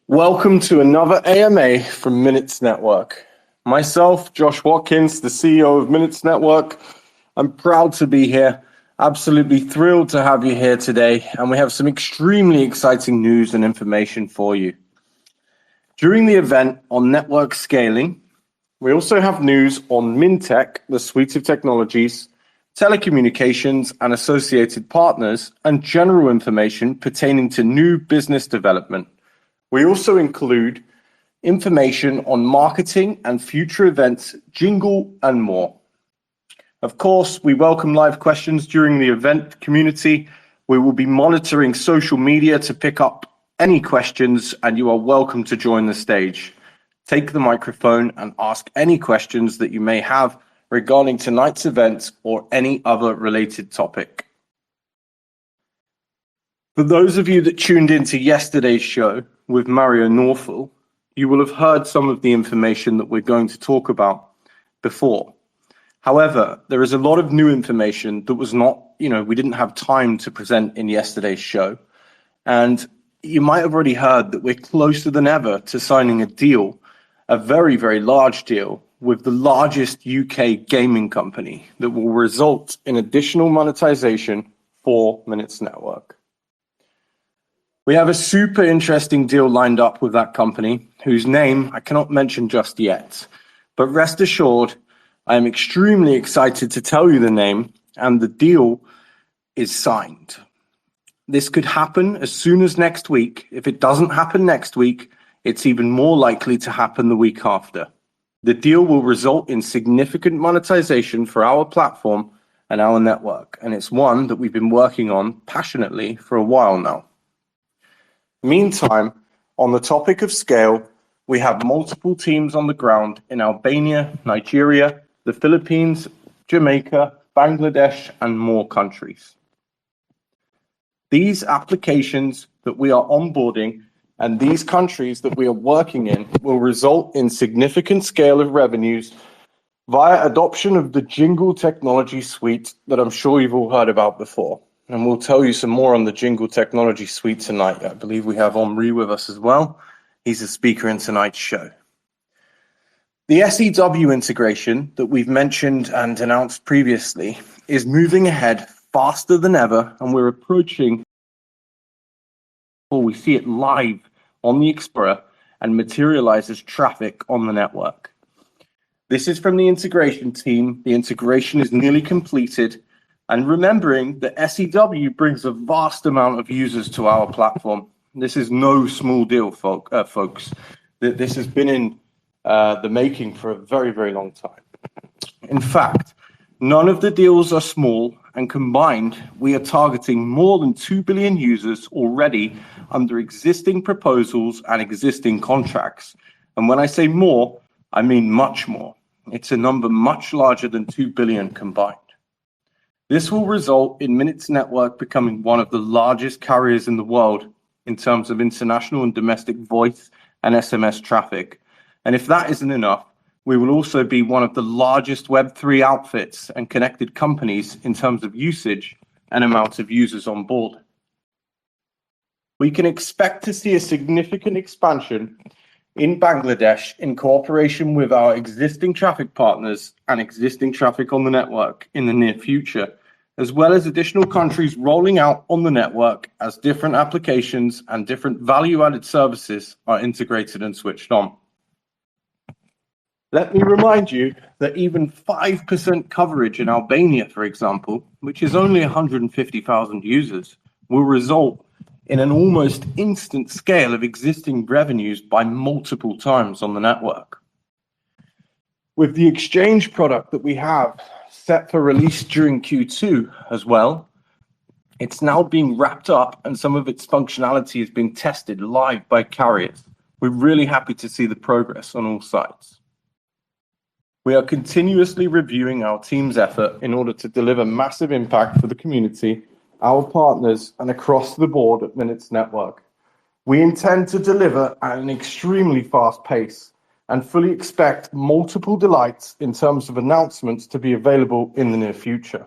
Welcome to another AMA from Minutes Network. Myself, Josh Watkins, the CEO of Minutes Network. I'm proud to be here. Absolutely thrilled to have you here today, and we have some extremely exciting news and information for you. During the event on network scaling, we also have news on MinTech, the suite of technologies, telecommunications and associated partners, and general information pertaining to new business development. We also include information on marketing and future events, jingle, and more. Of course, we welcome live questions during the event community. We will be monitoring social media to pick up any questions, and you are welcome to join the stage. Take the microphone and ask any questions that you may have regarding tonight's event or any other related topic. For those of you that tuned into yesterday's show with Mario Norful, you will have heard some of the information that we're going to talk about before. However, there is a lot of new information that was not, we didn't have time to present in yesterday's show. And you might have already heard that we're closer than ever to signing a deal, a very, very large deal with the largest UK gaming company that will result in additional monetization for Minutes Network. We have a super interesting deal lined up with that company, whose name I cannot mention just yet. But rest assured, I am extremely excited to tell you the name, and the deal is signed. This could happen as soon as next week. If it doesn't happen next week, it's even more likely to happen the week after. The deal will result in significant monetization for our platform and our network, and it's one that we've been working on passionately for a while now. Meantime, on the topic of scale, we have multiple teams on the ground in Albania, Nigeria, the Philippines, Jamaica, Bangladesh, and more countries. These applications that we are onboarding and these countries that we are working in will result in significant scale of revenues via adoption of the Jingle technology suite that I'm sure you've all heard about before. And we'll tell you some more on the Jingle technology suite tonight. I believe we have Omri with us as well. He's a speaker in tonight's show. The SEW integration that we've mentioned and announced previously is moving ahead faster than ever, and we're approaching, we see it live on the Explorer and materializes traffic on the network. This is from the integration team. The integration is nearly completed, and remembering that SEW brings a vast amount of users to our platform. This is no small deal, folks. This has been in the making for a very, very long time. In fact, none of the deals are small, and combined, we are targeting more than 2 billion users already under existing proposals and existing contracts. And when I say more, I mean much more. It's a number much larger than 2 billion combined. This will result in Minutes Network becoming one of the largest carriers in the world in terms of international and domestic voice and SMS traffic. And if that isn't enough, we will also be one of the largest Web3 outfits and connected companies in terms of usage and amount of users on board. We can expect to see a significant expansion in Bangladesh in cooperation with our existing traffic partners and existing traffic on the network in the near future, as well as additional countries rolling out on the network as different applications and different value-added services are integrated and switched on. Let me remind you that even 5% coverage in Albania, for example, which is only 150,000 users, will result in an almost instant scale of existing revenues by multiple times on the network. With the exchange product that we have set for release during Q2 as well, it's now being wrapped up and some of its functionality is being tested live by carriers. We're really happy to see the progress on all sides. We are continuously reviewing our team's effort in order to deliver massive impact for the community, our partners, and across the board at Minutes Network. We intend to deliver at an extremely fast pace and fully expect multiple delights in terms of announcements to be available in the near future.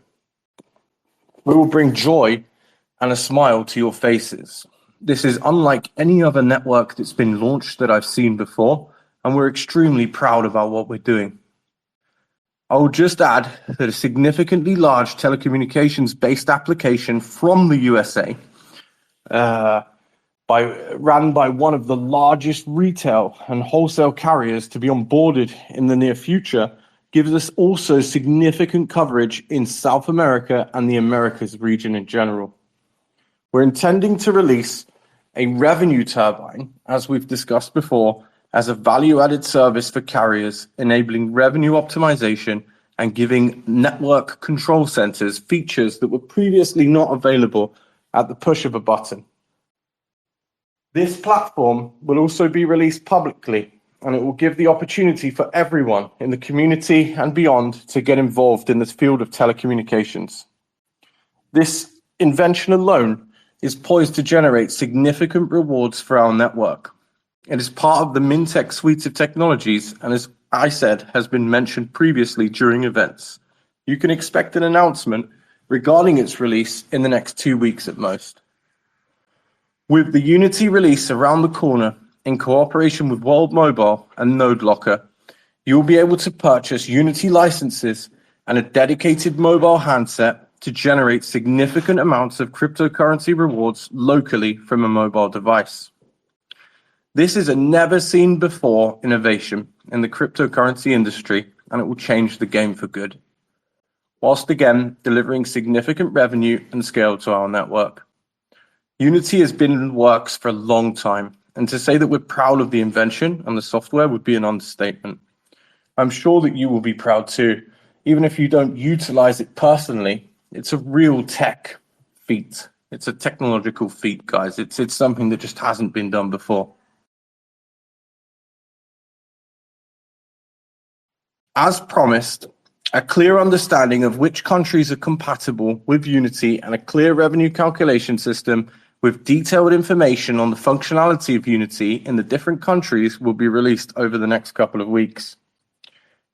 We will bring joy and a smile to your faces. This is unlike any other network that's been launched that I've seen before, and we're extremely proud about what we're doing. I will just add that a significantly large telecommunications-based application from the USA, ran by one of the largest retail and wholesale carriers to be onboarded in the near future, gives us also significant coverage in South America and the Americas region in general. We're intending to release a revenue turbine, as we've discussed before, as a value-added service for carriers, enabling revenue optimization and giving network control centers features that were previously not available at the push of a button. This platform will also be released publicly, and it will give the opportunity for everyone in the community and beyond to get involved in this field of telecommunications. This invention alone is poised to generate significant rewards for our network. It is part of the Mintech suite of technologies, and as I said, has been mentioned previously during events. You can expect an announcement regarding its release in the next 2 weeks at most. With the Unity release around the corner, in cooperation with World Mobile and NodeLocker, you will be able to purchase Unity licenses and a dedicated mobile handset to generate significant amounts of cryptocurrency rewards locally from a mobile device. This is a never-seen-before innovation in the cryptocurrency industry, and it will change the game for good, whilst again delivering significant revenue and scale to our network. Unity has been in the works for a long time, and to say that we're proud of the invention and the software would be an understatement. I'm sure that you will be proud too, even if you don't utilize it personally. It's a real tech feat. It's a technological feat, guys. It's something that just hasn't been done before. As promised, a clear understanding of which countries are compatible with Unity and a clear revenue calculation system with detailed information on the functionality of Unity in the different countries will be released over the next couple of weeks.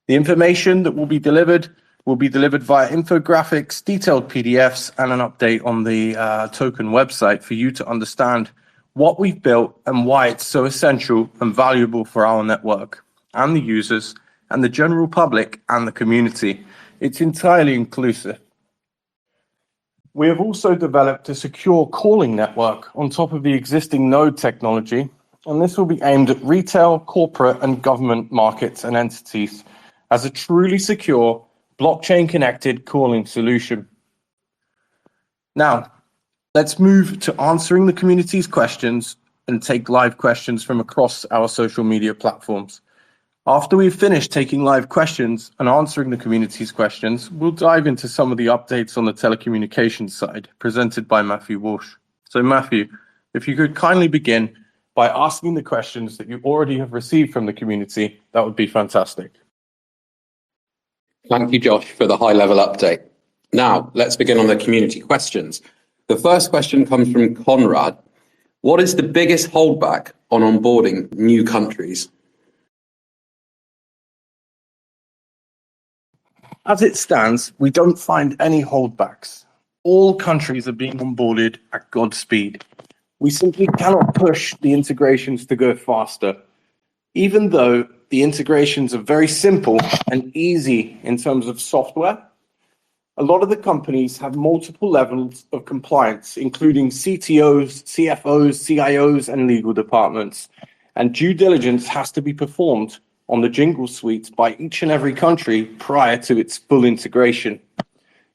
The information that will be delivered via infographics, detailed PDFs, and an update on the token website for you to understand what we've built and why it's so essential and valuable for our network and the users and the general public and the community. It's entirely inclusive. We have also developed a secure calling network on top of the existing Node technology, and this will be aimed at retail, corporate, and government markets and entities as a truly secure, blockchain-connected calling solution. Now, let's move to answering the community's questions and take live questions from across our social media platforms. After we've finished taking live questions and answering the community's questions, we'll dive into some of the updates on the telecommunications side presented by Matthew Walsh. So Matthew, if you could kindly begin by asking the questions that you already have received from the community, that would be fantastic. Thank you, Josh, for the high-level update. Now, let's begin on the community questions. The first question comes from Conrad. What is the biggest holdback on onboarding new countries? As it stands, we don't find any holdbacks. All countries are being onboarded at God's speed. We simply cannot push the integrations to go faster. Even though the integrations are very simple and easy in terms of software, a lot of the companies have multiple levels of compliance, including CTOs, CFOs, CIOs, and legal departments. And due diligence has to be performed on the Jingle Suite by each and every country prior to its full integration.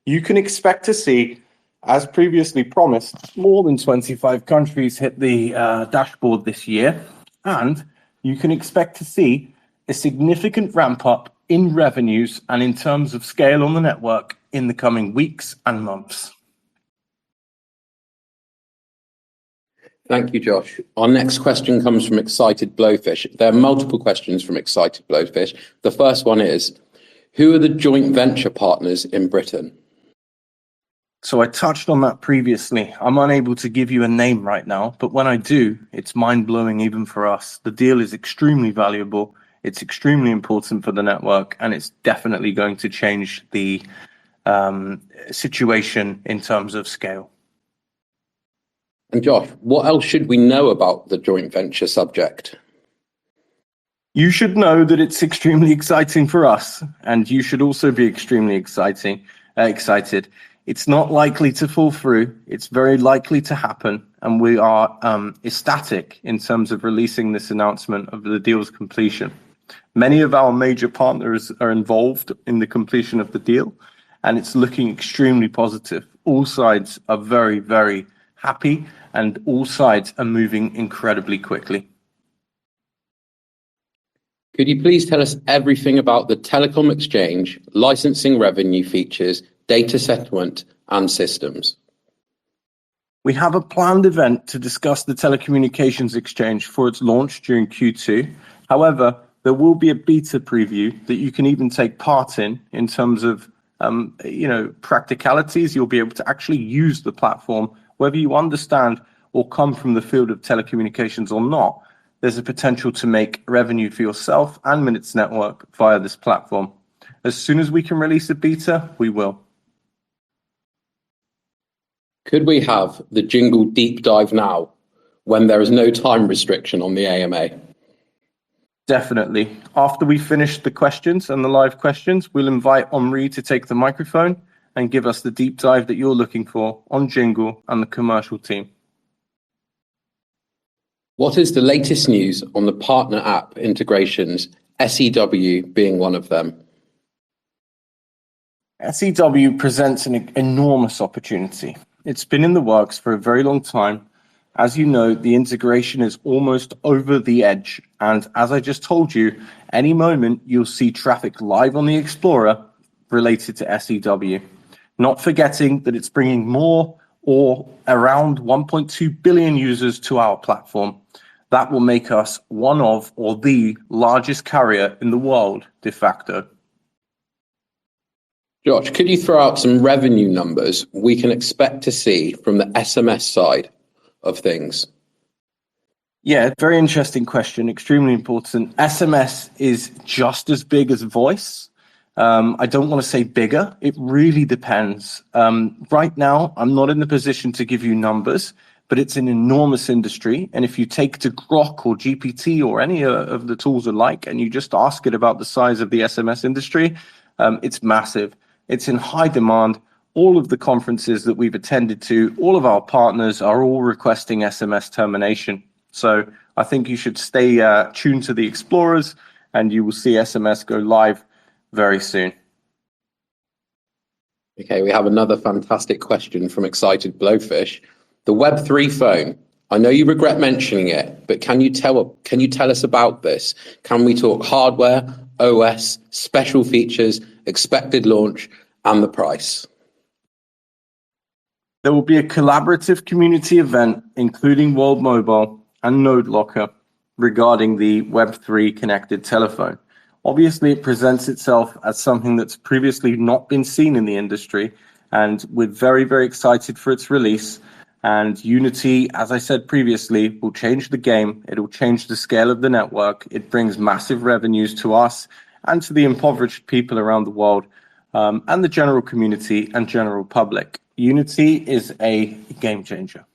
You can expect to see, as previously promised, more than 25 countries hit the dashboard this year, and you can expect to see a significant ramp up in revenues and in terms of scale on the network in the coming weeks and months. Thank you, Josh. Our next question comes from Excited Blowfish. There are multiple questions from Excited Blowfish. The first one is, who are the joint venture partners in Britain? So I touched on that previously. I'm unable to give you a name right now, but when I do, it's mind-blowing even for us. The deal is extremely valuable, it's extremely important for the network, and it's definitely going to change the situation in terms of scale. And Josh, what else should we know about the joint venture subject? You should know that it's extremely exciting for us, and you should also be extremely excited. It's not likely to fall through. It's very likely to happen, and we are ecstatic in terms of releasing this announcement of the deal's completion. Many of our major partners are involved in the completion of the deal, and it's looking extremely positive. All sides are very, very happy, and all sides are moving incredibly quickly. Could you please tell us everything about the telecom exchange, licensing revenue features, data settlement, and systems? We have a planned event to discuss the telecommunications exchange for its launch during Q2. However, there will be a beta preview that you can even take part in terms of practicalities. You'll be able to actually use the platform, whether you understand or come from the field of telecommunications or not. There's a potential to make revenue for yourself and Minutes Network via this platform. As soon as we can release a beta, we will. Could we have the Jingle deep dive now when there is no time restriction on the AMA? Definitely. After we finish the questions and the live questions, we'll invite Omri to take the microphone and give us the deep dive that you're looking for on Jingle and the commercial team. What is the latest news on the partner app integrations, SEW being one of them? SEW presents an enormous opportunity. It's been in the works for a very long time. As you know, the integration is almost over the edge. And as I just told you, any moment you'll see traffic live on the Explorer related to SEW. Not forgetting that it's bringing more or around 1.2 billion users to our platform. That will make us one of or the largest carrier in the world de facto. Josh, could you throw out some revenue numbers we can expect to see from the SMS side of things? Yeah, very interesting question. Extremely important. SMS is just as big as voice. I don't want to say bigger. It really depends. Right now, I'm not in the position to give you numbers, but it's an enormous industry. And if you take to Grok or GPT or any of the tools alike, and you just ask it about the size of the SMS industry, it's massive. It's in high demand. All of the conferences that we've attended to, all of our partners are all requesting SMS termination. So I think you should stay tuned to the Explorers, and you will see SMS go live very soon. Okay, we have another fantastic question from Excited Blowfish. The Web3 phone. I know you regret mentioning it, but can you tell us about this? Can we talk hardware, OS, special features, expected launch, and the price? There will be a collaborative community event, including World Mobile and NodeLocker, regarding the Web3 connected telephone. Obviously, it presents itself as something that's previously not been seen in the industry, and we're very, very excited for its release. And Unity, as I said previously, will change the game. It'll change the scale of the network. It brings massive revenues to us and to the impoverished people around the world, and the general community and general public. Unity is a game changer.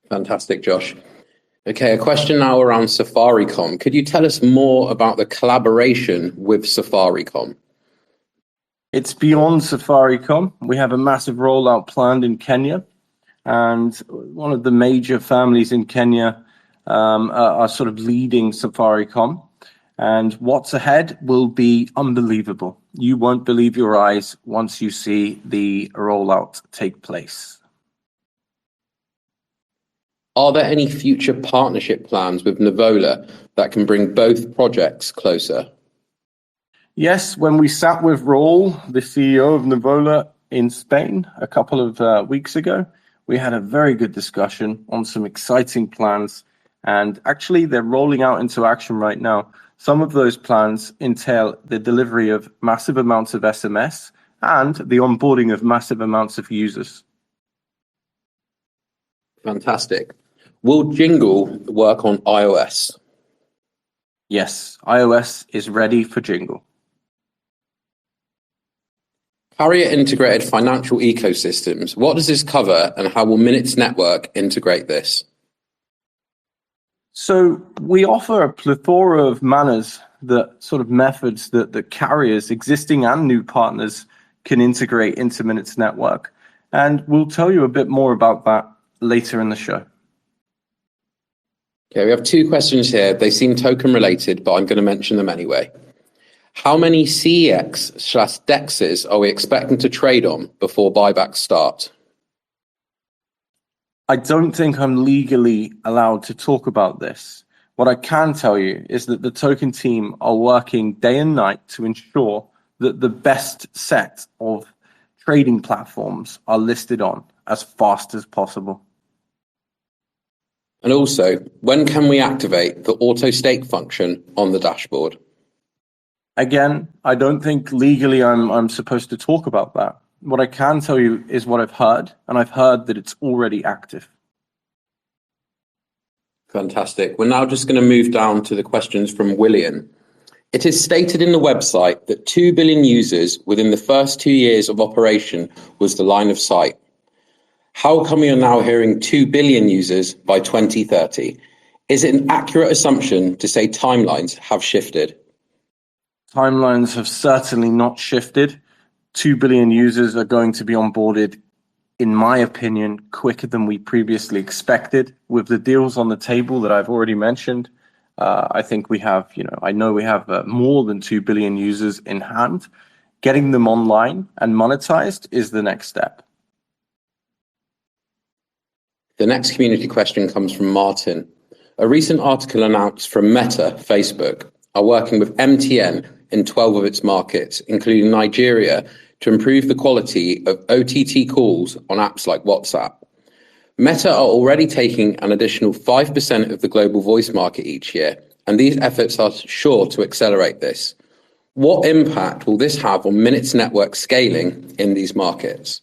Fantastic, Josh. Okay, a question now around Safaricom. Could you tell us more about the collaboration with Safaricom? It's beyond Safaricom. We have a massive rollout planned in Kenya, and one of the major families in Kenya are sort of leading Safaricom. And what's ahead will be unbelievable. You won't believe your eyes once you see the rollout take place. Are there any future partnership plans with Nevola that can bring both projects closer? Yes, when we sat with Raul, the CEO of Nevola in Spain, a couple of weeks ago, we had a very good discussion on some exciting plans. And actually, they're rolling out into action right now. Some of those plans entail the delivery of massive amounts of SMS and the onboarding of massive amounts of users. Fantastic. Will Jingle work on iOS? Yes, iOS is ready for Jingle. Carrier integrated financial ecosystems. What does this cover and how will Minutes Network integrate this? So we offer a plethora of methods that carriers, existing and new partners, can integrate into Minutes Network. And we'll tell you a bit more about that later in the show. Okay, we have two questions here. They seem token related, but I'm going to mention them anyway. How many CEX/DEXs are we expecting to trade on before buybacks start? I don't think I'm legally allowed to talk about this. What I can tell you is that the token team are working day and night to ensure that the best set of trading platforms are listed on as fast as possible. And also, when can we activate the auto stake function on the dashboard? Again, I don't think legally I'm supposed to talk about that. What I can tell you is what I've heard, and I've heard that it's already active. Fantastic. We're now just going to move down to the questions from William. It is stated in the website that 2 billion users within the first 2 years of operation was the line of sight. How come we are now hearing 2 billion users by 2030? Is it an accurate assumption to say timelines have shifted? Timelines have certainly not shifted. 2 billion users are going to be onboarded, in my opinion, quicker than we previously expected. With the deals on the table that I've already mentioned, I think we have, I know we have more than 2 billion users in hand. Getting them online and monetized is the next step. The next community question comes from Martin. A recent article announced from Meta, Facebook, are working with MTN in 12 of its markets, including Nigeria, to improve the quality of OTT calls on apps like WhatsApp. Meta are already taking an additional 5% of the global voice market each year, and these efforts are sure to accelerate this. What impact will this have on Minutes Network scaling in these markets?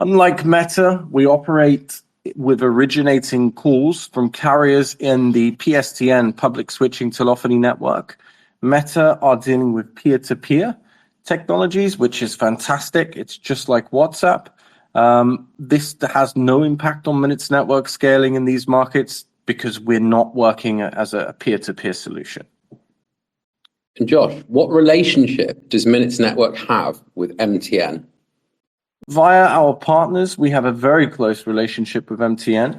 Unlike Meta, we operate with originating calls from carriers in the PSTN, public switching telephony network. Meta are dealing with peer-to-peer technologies, which is fantastic. It's just like WhatsApp. This has no impact on Minutes Network scaling in these markets because we're not working as a peer-to-peer solution. And Josh, what relationship does Minutes Network have with MTN? Via our partners, we have a very close relationship with MTN.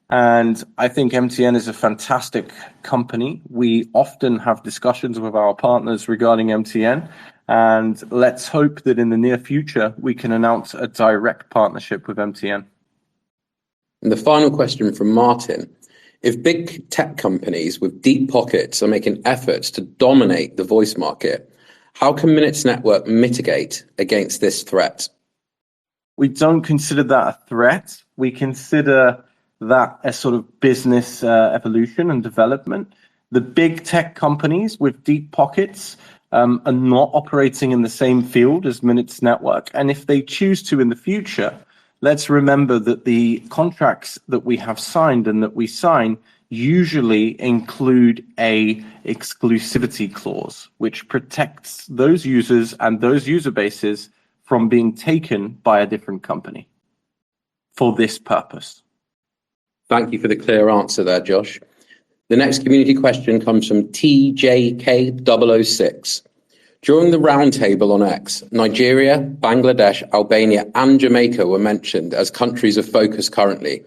And I think MTN is a fantastic company. We often have discussions with our partners regarding MTN. And let's hope that in the near future, we can announce a direct partnership with MTN. And the final question from Martin. If big tech companies with deep pockets are making efforts to dominate the voice market, how can Minutes Network mitigate against this threat? We don't consider that a threat. We consider that a sort of business evolution and development. The big tech companies with deep pockets are not operating in the same field as Minutes Network. And if they choose to in the future, let's remember that the contracts that we have signed and that we sign usually include a exclusivity clause, which protects those users and those user bases from being taken by a different company for this purpose. Thank you for the clear answer there, Josh. The next community question comes from TJK006. During the roundtable on X, Nigeria, Bangladesh, Albania, and Jamaica were mentioned as countries of focus currently.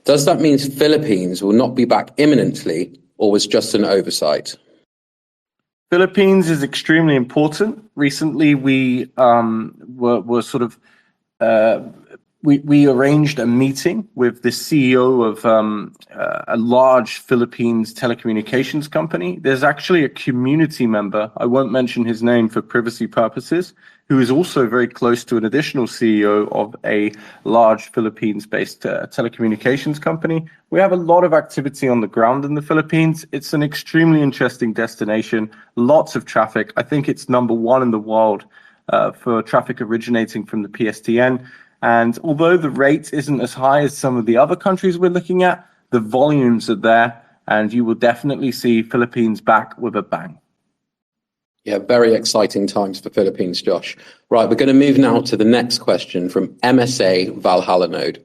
Does that mean Philippines will not be back imminently, or was just an oversight? Philippines is extremely important. Recently, we we arranged a meeting with the CEO of a large Philippines telecommunications company. There's actually a community member, I won't mention his name for privacy purposes, who is also very close to an additional CEO of a large Philippines-based telecommunications company. We have a lot of activity on the ground in the Philippines. It's an extremely interesting destination, lots of traffic. I think it's number one in the world for traffic originating from the PSTN. And although the rate isn't as high as some of the other countries we're looking at, the volumes are there, and you will definitely see Philippines back with a bang. Yeah, very exciting times for Philippines, Josh. Right, we're going to move now to the next question from MSA Valhalla Node.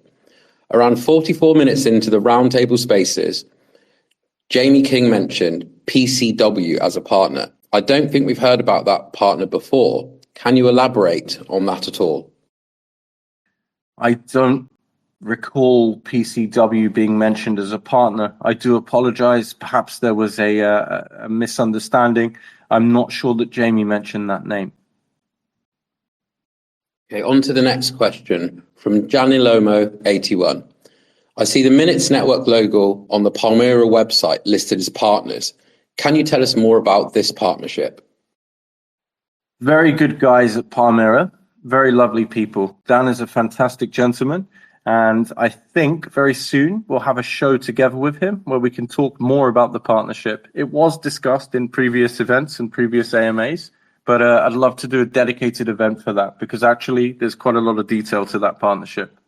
Around 44 minutes into the roundtable spaces, Jamie King mentioned PCW as a partner. I don't think we've heard about that partner before. Can you elaborate on that at all? I don't recall PCW being mentioned as a partner. I do apologize. Perhaps there was a misunderstanding. I'm not sure that Jamie mentioned that name. Okay, on to the next question from Janilomo81. I see the Minutes Network logo on the Palmyra website listed as partners. Can you tell us more about this partnership? Very good guys at Palmyra, very lovely people. Dan is a fantastic gentleman, and I think very soon we'll have a show together with him where we can talk more about the partnership. It was discussed in previous events and previous AMAs, but I'd love to do a dedicated event for that because actually there's quite a lot of detail to that partnership.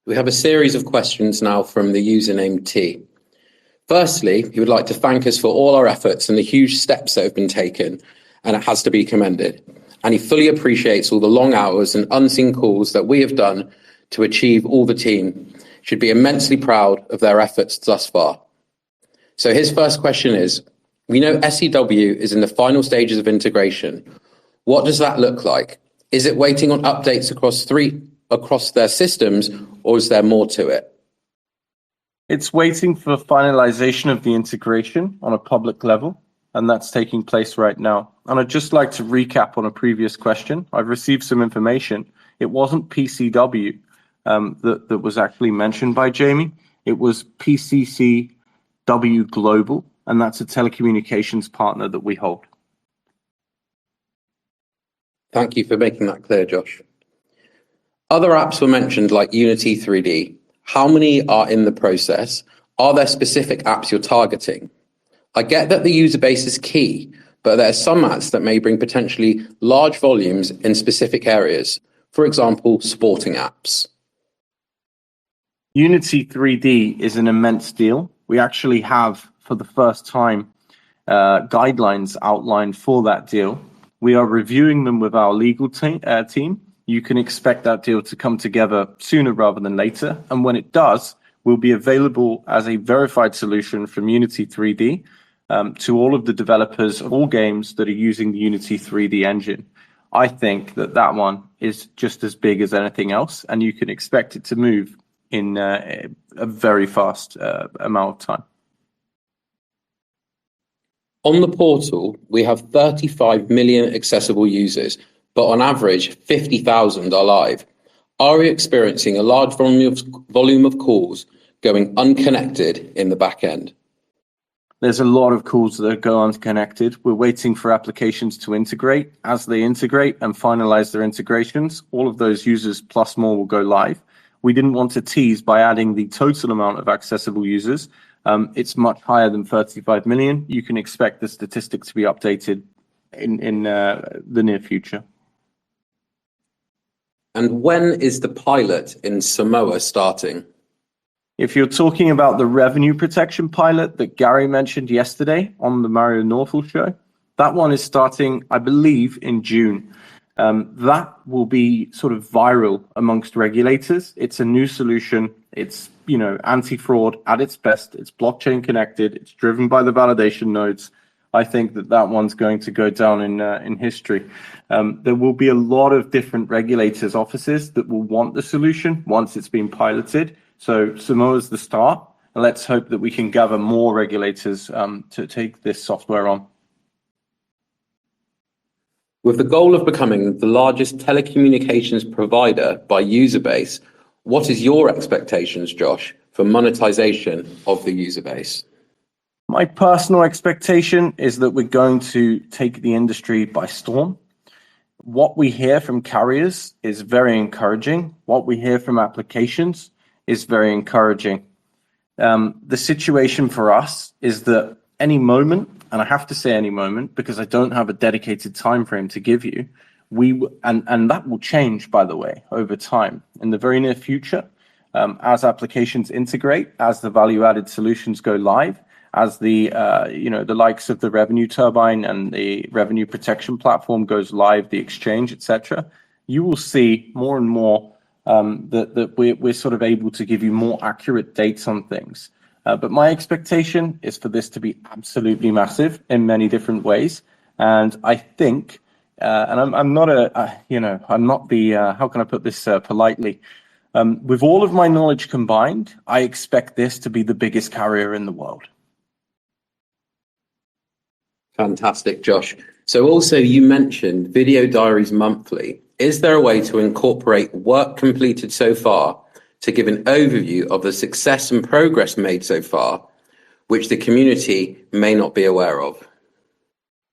We have a series of questions now from the username T. Firstly, he would like to thank us for all our efforts and the huge steps that have been taken, and it has to be commended. And he fully appreciates all the long hours and unseen calls that we have done to achieve all the team. Should be immensely proud of their efforts thus far. So his first question is, we know SEW is in the final stages of integration. What does that look like? Is it waiting on updates across their systems, or is there more to it? It's waiting for finalization of the integration on a public level, and that's taking place right now. And I'd just like to recap on a previous question. I've received some information. It wasn't PCW that was actually mentioned by Jamie. It was PCCW Global, and that's a telecommunications partner that we hold. Thank you for making that clear, Josh. Other apps were mentioned like Unity 3D. How many are in the process? Are there specific apps you're targeting? I get that the user base is key, but there are some apps that may bring potentially large volumes in specific areas. For example, sporting apps. Unity 3D is an immense deal. We actually have, for the first time, guidelines outlined for that deal. We are reviewing them with our legal team. You can expect that deal to come together sooner rather than later. And when it does, will be available as a verified solution from Unity 3D to all of the developers of all games that are using the Unity 3D engine. I think that one is just as big as anything else, and you can expect it to move in a very fast amount of time. On the portal, we have 35 million accessible users, but on average, 50,000 are live. Are we experiencing a large volume of calls going unconnected in the back end? There's a lot of calls that go unconnected. We're waiting for applications to integrate. As they integrate and finalize their integrations, all of those users plus more will go live. We didn't want to tease by adding the total amount of accessible users. It's much higher than 35 million. You can expect the statistics to be updated in the near future. And when is the pilot in Samoa starting? If you're talking about the revenue protection pilot that Gary mentioned yesterday on the Mario Northall show, that one is starting, I believe, in June. That will be sort of viral amongst regulators. It's a new solution. It's, anti-fraud at its best. It's blockchain connected. It's driven by the validation nodes. I think that one's going to go down in history. There will be a lot of different regulators' offices that will want the solution once it's been piloted. So Samoa's the start, and let's hope that we can gather more regulators to take this software on. With the goal of becoming the largest telecommunications provider by user base, what is your expectations, Josh, for monetization of the user base? My personal expectation is that we're going to take the industry by storm. What we hear from carriers is very encouraging. What we hear from applications is very encouraging. The situation for us is that any moment, and I have to say any moment because I don't have a dedicated time frame to give you, and that will change, by the way, over time. In the very near future, as applications integrate, as the value-added solutions go live, as the likes of the revenue turbine and the revenue protection platform goes live, the exchange, etc., you will see more and more that we're sort of able to give you more accurate dates on things. But my expectation is for this to be absolutely massive in many different ways. And I think, and I'm not how can I put this politely? With all of my knowledge combined, I expect this to be the biggest carrier in the world. Fantastic, Josh. So also you mentioned video diaries monthly. Is there a way to incorporate work completed so far to give an overview of the success and progress made so far, which the community may not be aware of?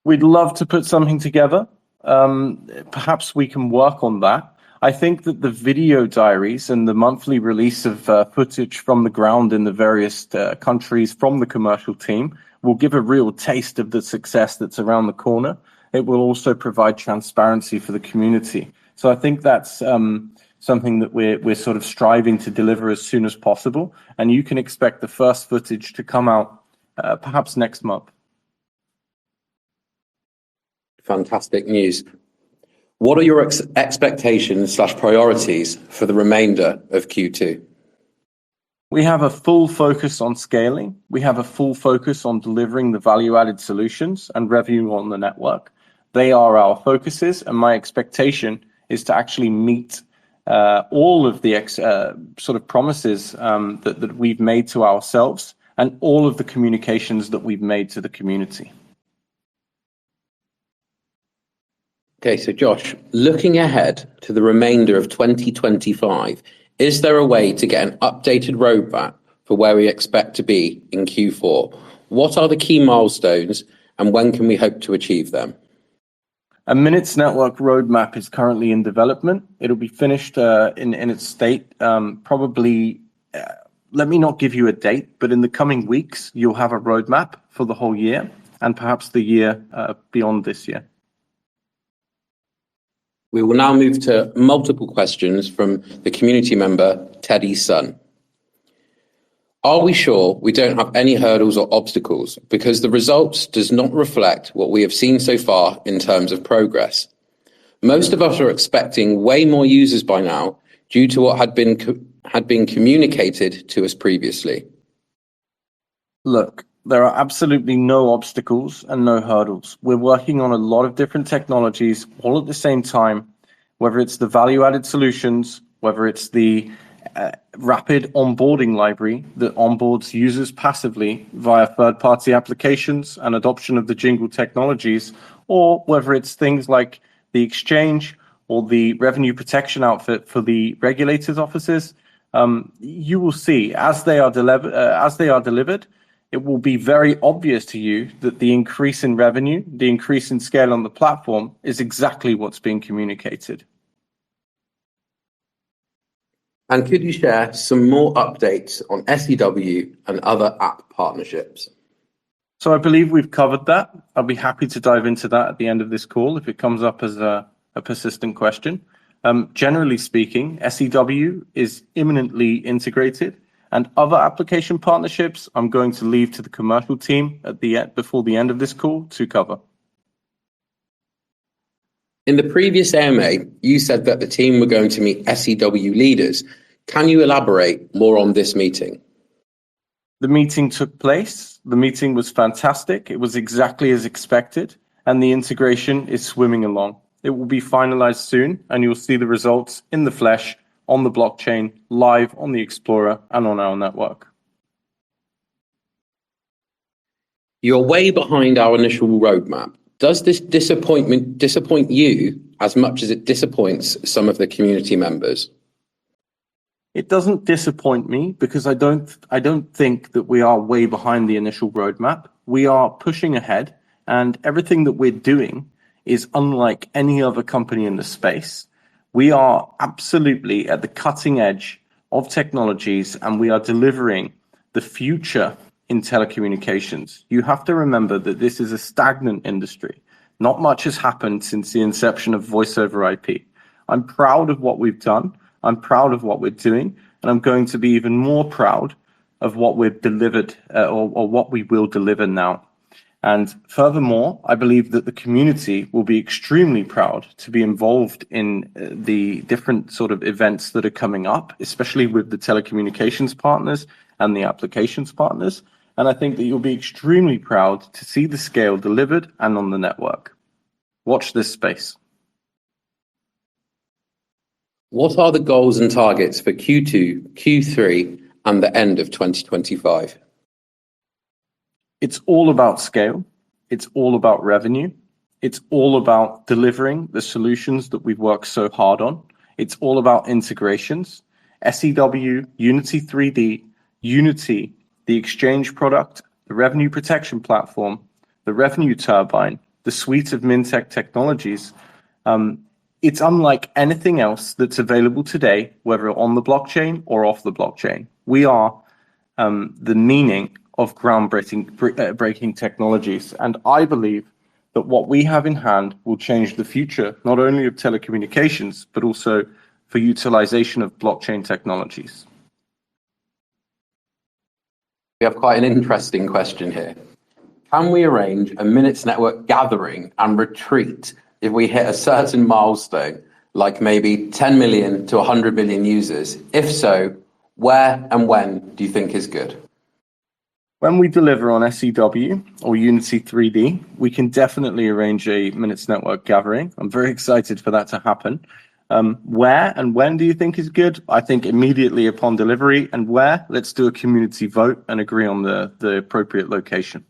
We'd love to put something together. Perhaps we can work on that. I think that the video diaries and the monthly release of footage from the ground in the various countries from the commercial team will give a real taste of the success that's around the corner. It will also provide transparency for the community. So I think that's something that we're sort of striving to deliver as soon as possible. And you can expect the first footage to come out perhaps next month. Fantastic news. What are your expectations/priorities for the remainder of Q2? We have a full focus on scaling. We have a full focus on delivering the value-added solutions and revenue on the network. They are our focuses, and my expectation is to actually meet all of the sort of promises that we've made to ourselves and all of the communications that we've made to the community. Okay, so Josh, looking ahead to the remainder of 2025, is there a way to get an updated roadmap for where we expect to be in Q4? What are the key milestones and when can we hope to achieve them? A Minutes Network roadmap is currently in development. It'll be finished in its state probably, let me not give you a date, but in the coming weeks, you'll have a roadmap for the whole year and perhaps the year beyond this year. We will now move to multiple questions from the community member, Teddy Sun. Are we sure we don't have any hurdles or obstacles because the results does not reflect what we have seen so far in terms of progress? Most of us are expecting way more users by now due to what had been communicated to us previously. Look, there are absolutely no obstacles and no hurdles. We're working on a lot of different technologies all at the same time, whether it's the value-added solutions, whether it's the rapid onboarding library that onboards users passively via third-party applications and adoption of the Jingle technologies, or whether it's things like the exchange or the revenue protection outfit for the regulators' offices. You will see as they are delivered, it will be very obvious to you that the increase in revenue, the increase in scale on the platform is exactly what's being communicated. And could you share some more updates on SEW and other app partnerships? So I believe we've covered that. I'll be happy to dive into that at the end of this call if it comes up as a persistent question. Generally speaking, SEW is imminently integrated, and other application partnerships I'm going to leave to the commercial team before the end of this call to cover. In the previous AMA, you said that the team were going to meet SEW leaders. Can you elaborate more on this meeting? The meeting took place. The meeting was fantastic. It was exactly as expected, and the integration is swimming along. It will be finalized soon, and you'll see the results in the flesh, on the blockchain, live on the Explorer and on our network. You're way behind our initial roadmap. Does this disappoint you as much as it disappoints some of the community members? It doesn't disappoint me because I don't think that we are way behind the initial roadmap. We are pushing ahead, and everything that we're doing is unlike any other company in the space. We are absolutely at the cutting edge of technologies, and we are delivering the future in telecommunications. You have to remember that this is a stagnant industry. Not much has happened since the inception of voice over IP. I'm proud of what we've done. I'm proud of what we're doing, and I'm going to be even more proud of what we've delivered or what we will deliver now. And furthermore, I believe that the community will be extremely proud to be involved in the different sort of events that are coming up, especially with the telecommunications partners and the applications partners. And I think that you'll be extremely proud to see the scale delivered and on the network. Watch this space. What are the goals and targets for Q2, Q3, and the end of 2025? It's all about scale. It's all about revenue. It's all about delivering the solutions that we've worked so hard on. It's all about integrations, SEW, Unity 3D, Unity, the Exchange product, the Revenue Protection Platform, the Revenue Turbine, the suite of Mintech technologies. It's unlike anything else that's available today, whether on the blockchain or off the blockchain. We are the meaning of breaking technologies. And I believe that what we have in hand will change the future, not only of telecommunications, but also for utilization of blockchain technologies. We have quite an interesting question here. Can we arrange a Minutes Network gathering and retreat if we hit a certain milestone, like maybe 10 million to 100 million users? If so, where and when do you think is good? When we deliver on SEW or Unity 3D, we can definitely arrange a Minutes Network gathering. I'm very excited for that to happen. Where and when do you think is good? I think immediately upon delivery. And where? Let's do a community vote and agree on the appropriate location.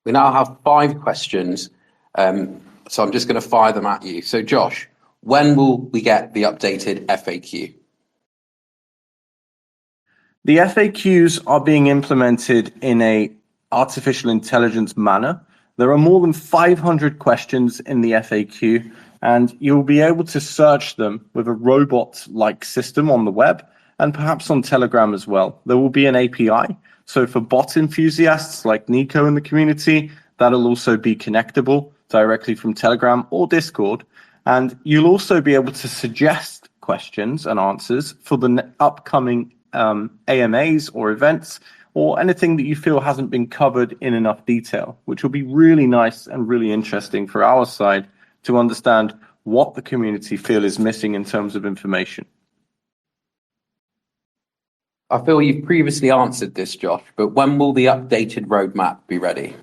We now have 5 questions, so I'm just going to fire them at you. So Josh, when will we get the updated FAQ? The FAQs are being implemented in a artificial intelligence manner. There are more than 500 questions in the FAQ, and you'll be able to search them with a robot-like system on the web and perhaps on Telegram as well. There will be an API. So for bot enthusiasts like Nico in the community, that'll also be connectable directly from Telegram or Discord. And you'll also be able to suggest questions and answers for the upcoming AMAs or events, or anything that you feel hasn't been covered in enough detail, which will be really nice and really interesting for our side to understand what the community feel is missing in terms of information. I feel you've previously answered this, Josh, but when will the updated roadmap be ready?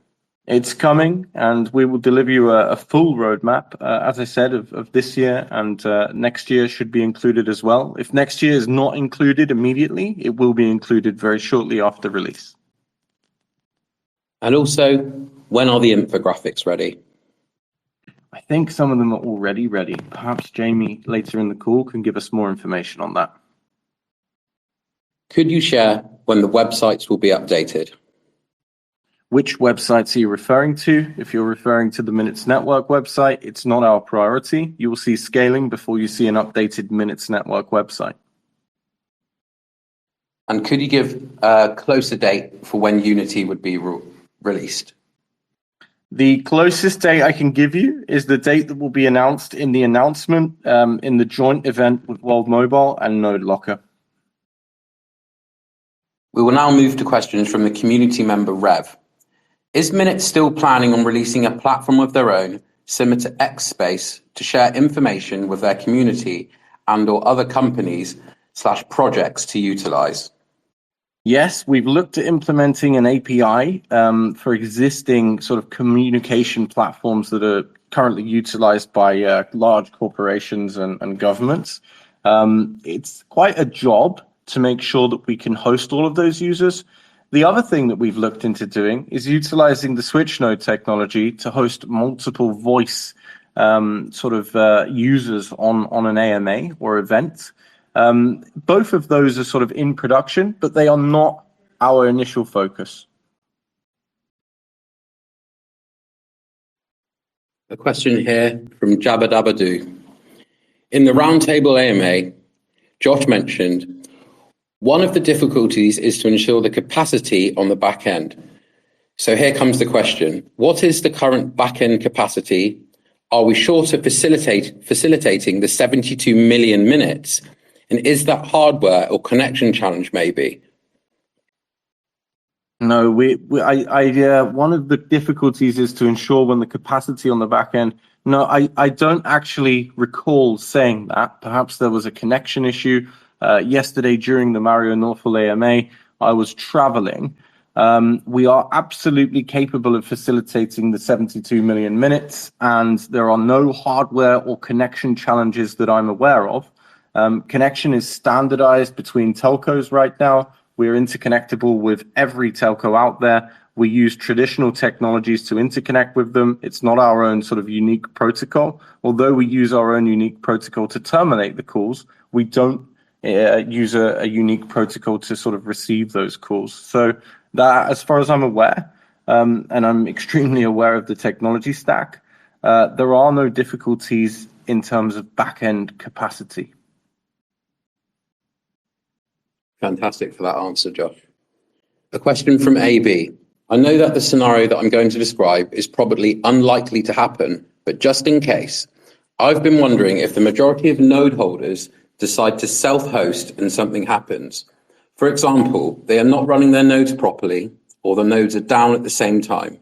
It's coming, and we will deliver you a full roadmap, as I said, of this year, and next year should be included as well. If next year is not included immediately, it will be included very shortly after release. And also, when are the infographics ready? I think some of them are already ready. Perhaps Jamie later in the call can give us more information on that. Could you share when the websites will be updated? Which websites are you referring to? If you're referring to the Minutes Network website, it's not our priority. You will see scaling before you see an updated Minutes Network website. And could you give a closer date for when Unity would be released? The closest date I can give you is the date that will be announced in the announcement in the joint event with World Mobile and NodeLocker. We will now move to questions from the community member Rev. Is Minutes still planning on releasing a platform of their own, similar to XSpace, to share information with their community and or other companies / projects to utilize? Yes, we've looked at implementing an API for existing sort of communication platforms that are currently utilized by large corporations and governments. It's quite a job to make sure that we can host all of those users. The other thing that we've looked into doing is utilizing the switch node technology to host multiple voice users on an AMA or event. Both of those are sort of in production, but they are not our initial focus. A question here from Jabba Dabba Doo. In the Roundtable AMA, Josh mentioned one of the difficulties is to ensure the capacity on the back end. So here comes the question. What is the current back end capacity? Are we short of facilitating the 72 million minutes? And is that hardware or connection challenge maybe? No, one of the difficulties is to ensure when the capacity on the back end. No, I don't actually recall saying that. Perhaps there was a connection issue. Yesterday during the Mario Northwell AMA, I was traveling. We are absolutely capable of facilitating the 72 million minutes, and there are no hardware or connection challenges that I'm aware of. Connection is standardized between telcos right now. We're interconnectable with every telco out there. We use traditional technologies to interconnect with them. It's not our own sort of unique protocol. Although we use our own unique protocol to terminate the calls, we don't use a unique protocol to sort of receive those calls. So that, as far as I'm aware, and I'm extremely aware of the technology stack, there are no difficulties in terms of back-end capacity. Fantastic for that answer, Josh. A question from AB. I know that the scenario that I'm going to describe is probably unlikely to happen, but just in case, I've been wondering if the majority of node holders decide to self-host and something happens. For example, they are not running their nodes properly, or the nodes are down at the same time.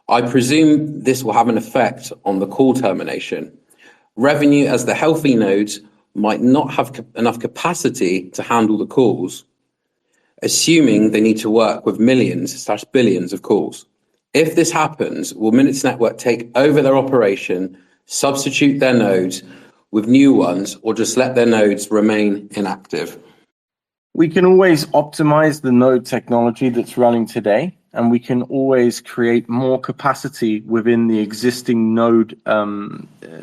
I presume this will have an effect on the call termination. Revenue as the healthy nodes might not have enough capacity to handle the calls, assuming they need to work with millions/billions of calls. If this happens, will Minutes Network take over their operation, substitute their nodes with new ones, or just let their nodes remain inactive? We can always optimize the node technology that's running today, and we can always create more capacity within the existing node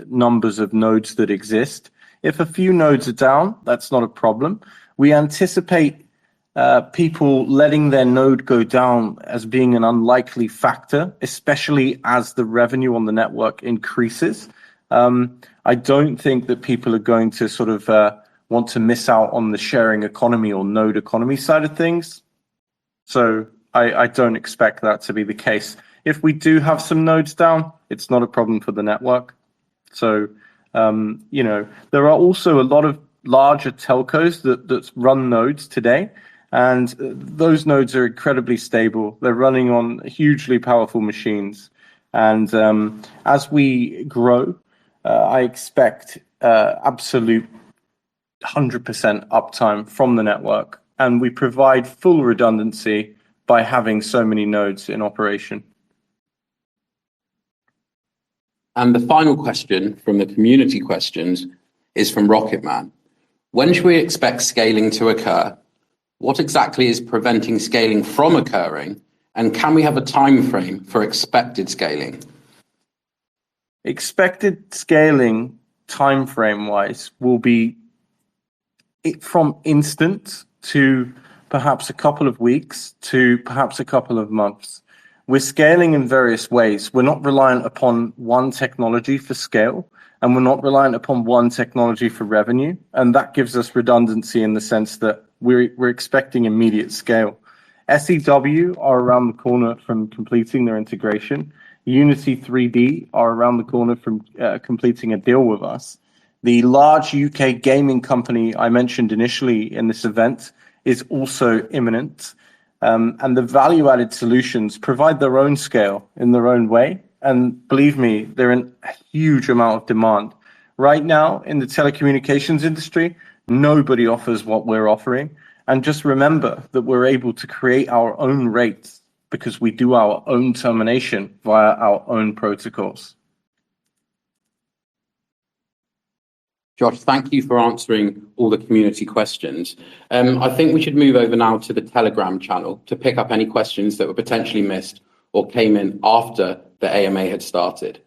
numbers of nodes that exist. If a few nodes are down, that's not a problem. We anticipate people letting their node go down as being an unlikely factor, especially as the revenue on the network increases. I don't think that people are going to sort of want to miss out on the sharing economy or node economy side of things. So I don't expect that to be the case. If we do have some nodes down, it's not a problem for the network. So there are also a lot of larger telcos that run nodes today, and those nodes are incredibly stable. They're running on hugely powerful machines. And as we grow, I expect absolute 100% uptime from the network, and we provide full redundancy by having so many nodes in operation. And the final question from the community questions is from Rocketman. When should we expect scaling to occur? What exactly is preventing scaling from occurring? And can we have a time frame for expected scaling? Expected scaling time frame wise will be from instant to perhaps a couple of weeks to perhaps a couple of months. We're scaling in various ways. We're not reliant upon one technology for scale, and we're not reliant upon one technology for revenue. And that gives us redundancy in the sense that we're expecting immediate scale. SEW are around the corner from completing their integration. Unity 3D are around the corner from completing a deal with us. The large UK gaming company I mentioned initially in this event is also imminent. And the value-added solutions provide their own scale in their own way. And believe me, they're in a huge amount of demand. Right now, in the telecommunications industry, nobody offers what we're offering. And just remember that we're able to create our own rates because we do our own termination via our own protocols. Josh, thank you for answering all the community questions. I think we should move over now to the Telegram channel to pick up any questions that were potentially missed or came in after the AMA had started.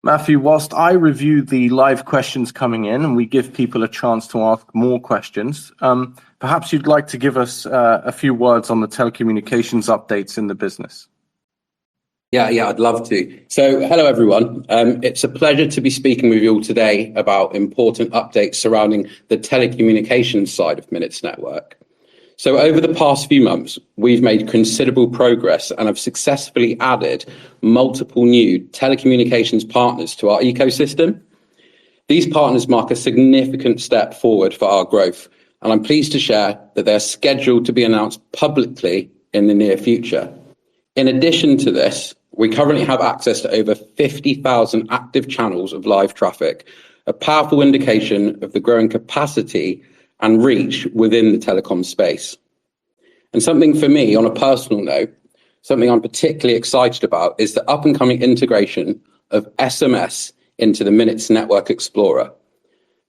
Matthew, whilst I review the live questions coming in and we give people a chance to ask more questions, perhaps you'd like to give us a few words on the telecommunications updates in the business. Yeah, I'd love to. So, hello, everyone. It's a pleasure to be speaking with you all today about important updates surrounding the telecommunications side of Minutes Network. So, over the past few months, we've made considerable progress and have successfully added multiple new telecommunications partners to our ecosystem. These partners mark a significant step forward for our growth, and I'm pleased to share that they are scheduled to be announced publicly in the near future. In addition to this, we currently have access to over 50,000 active channels of live traffic, a powerful indication of the growing capacity and reach within the telecom space. And something for me, on a personal note, something I'm particularly excited about is the up-and-coming integration of SMS into the Minutes Network Explorer.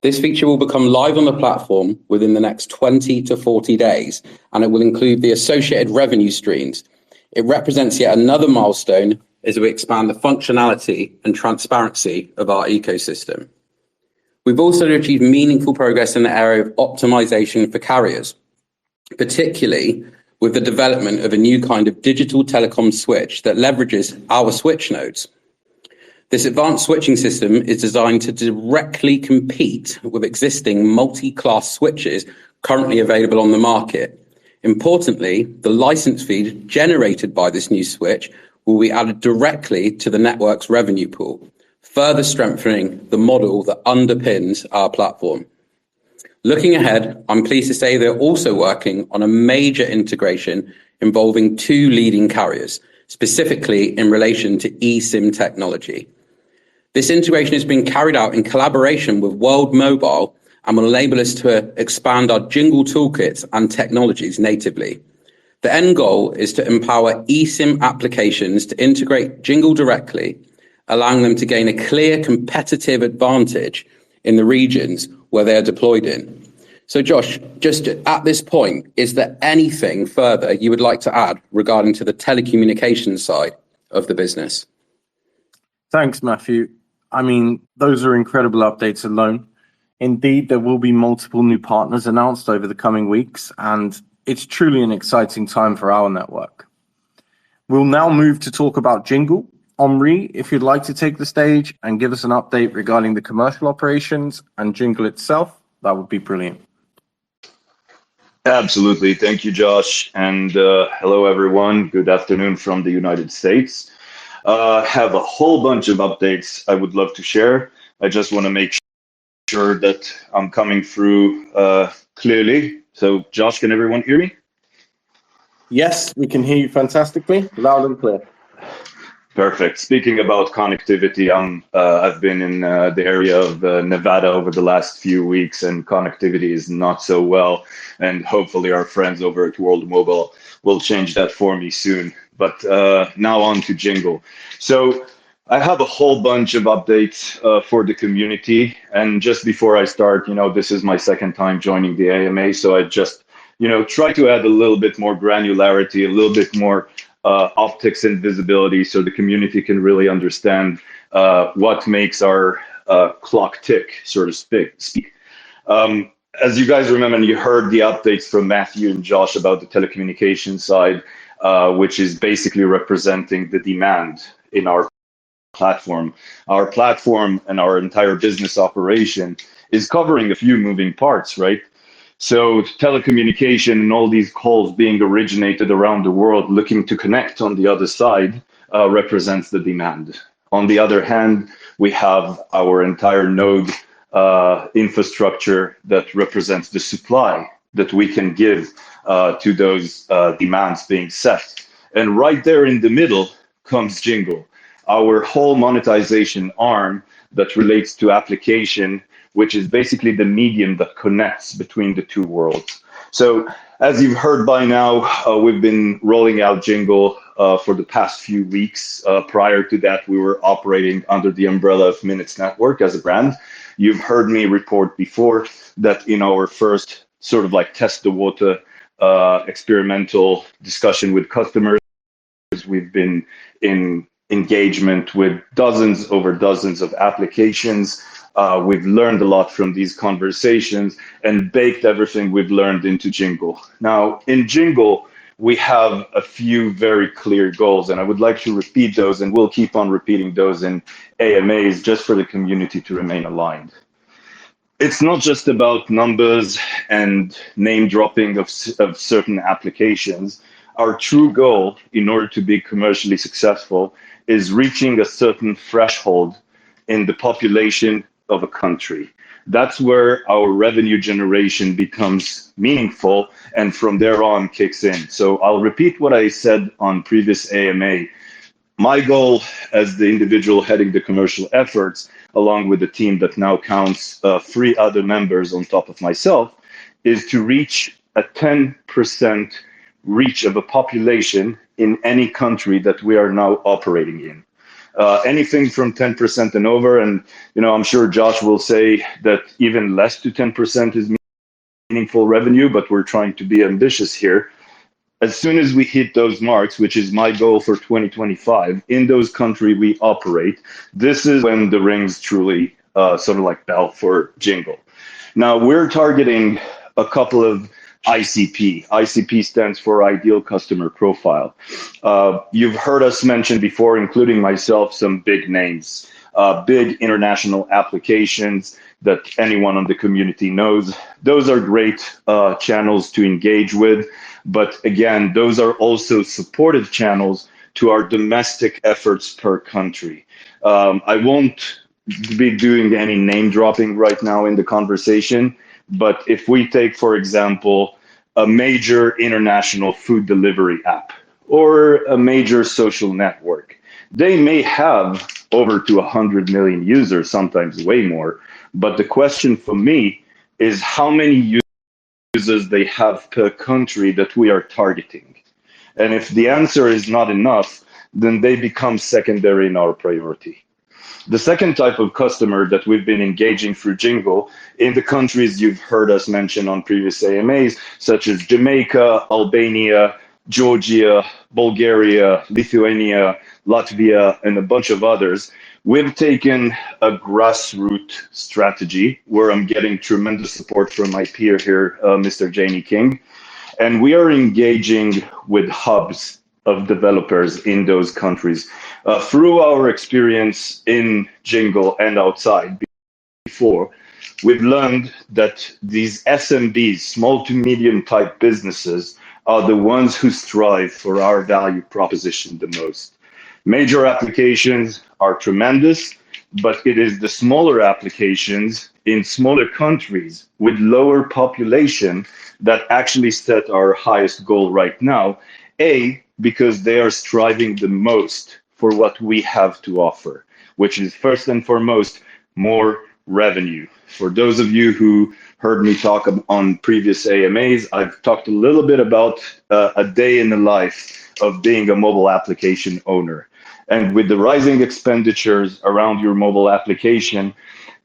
This feature will become live on the platform within the next 20 to 40 days, and it will include the associated revenue streams. It represents yet another milestone as we expand the functionality and transparency of our ecosystem. We've also achieved meaningful progress in the area of optimization for carriers, particularly with the development of a new kind of digital telecom switch that leverages our switch nodes. This advanced switching system is designed to directly compete with existing multi-class switches currently available on the market. Importantly, the license feed generated by this new switch will be added directly to the network's revenue pool, further strengthening the model that underpins our platform. Looking ahead, I'm pleased to say they're also working on a major integration involving two leading carriers, specifically in relation to eSIM technology. This integration is being carried out in collaboration with World Mobile and will enable us to expand our Jingle toolkits and technologies natively. The end goal is to empower eSIM applications to integrate Jingle directly, allowing them to gain a clear competitive advantage in the regions where they are deployed in. So Josh, just at this point, is there anything further you would like to add regarding to the telecommunications side of the business? Thanks, Matthew. I mean, those are incredible updates alone. Indeed, there will be multiple new partners announced over the coming weeks, and it's truly an exciting time for our network. We'll now move to talk about Jingle. Omri, if you'd like to take the stage and give us an update regarding the commercial operations and Jingle itself, that would be brilliant. Absolutely. Thank you, Josh. And hello, everyone. Good afternoon from the United States. Have a whole bunch of updates I would love to share. I just want to make sure that I'm coming through clearly. So, Josh, can everyone hear me? Yes, we can hear you fantastically, loud and clear. Perfect. Speaking about connectivity, I've been in the area of Nevada over the last few weeks, and connectivity is not so well. And hopefully our friends over at World Mobile will change that for me soon. But now on to Jingle. So I have a whole bunch of updates for the community. And just before I start, this is my second time joining the AMA. So I just, try to add a little bit more granularity, a little bit more optics and visibility so the community can really understand what makes our clock tick, so to speak. As you guys remember, and you heard the updates from Matthew and Josh about the telecommunications side, which is basically representing the demand in our platform. Our platform and our entire business operation is covering a few moving parts, right? So telecommunication and all these calls being originated around the world looking to connect on the other side represents the demand. On the other hand, we have our entire node infrastructure that represents the supply that we can give to those demands being set. And right there in the middle comes Jingle, our whole monetization arm that relates to application, which is basically the medium that connects between the two worlds. So as you've heard by now, we've been rolling out Jingle for the past few weeks. Prior to that, we were operating under the umbrella of Minutes Network as a brand. You've heard me report before that in our first sort of like test the water experimental discussion with customers, we've been in engagement with dozens of applications. We've learned a lot from these conversations and baked everything we've learned into Jingle. Now, in Jingle, we have a few very clear goals, and I would like to repeat those, and we'll keep on repeating those in AMAs just for the community to remain aligned. It's not just about numbers and name dropping of certain applications. Our true goal, in order to be commercially successful, is reaching a certain threshold in the population of a country. That's where our revenue generation becomes meaningful, and from there on kicks in. So I'll repeat what I said on previous AMA. My goal as the individual heading the commercial efforts, along with the team that now counts 3 other members on top of myself, is to reach a 10% reach of a population in any country that we are now operating in. Anything from 10% and over, and I'm sure Josh will say that even less to 10% is meaningful revenue, but we're trying to be ambitious here. As soon as we hit those marks, which is my goal for 2025, in those countries we operate, this is when the rings truly sort of like bell for Jingle. Now we're targeting a couple of ICP. ICP stands for Ideal Customer Profile. You've heard us mention before, including myself, some big names, big international applications that anyone on the community knows. Those are great channels to engage with. But again, those are also supportive channels to our domestic efforts per country. I won't be doing any name dropping right now in the conversation, but if we take, for example, a major international food delivery app or a major social network, they may have over to 100 million users, sometimes way more. But the question for me is how many users they have per country that we are targeting. And if the answer is not enough, then they become secondary in our priority. The second type of customer that we've been engaging through Jingle in the countries you've heard us mention on previous AMAs, such as Jamaica, Albania, Georgia, Bulgaria, Lithuania, Latvia, and a bunch of others, we've taken a grassroots strategy where I'm getting tremendous support from my peer here, Mr. Jamie King. And we are engaging with hubs of developers in those countries. Through our experience in Jingle and outside before, we've learned that these SMBs, small to medium type businesses, are the ones who strive for our value proposition the most. Major applications are tremendous, but it is the smaller applications in smaller countries with lower population that actually set our highest goal right now. Because they are striving the most for what we have to offer, which is first and foremost, more revenue. For those of you who heard me talk on previous AMAs, I've talked a little bit about a day in the life of being a mobile application owner. And with the rising expenditures around your mobile application,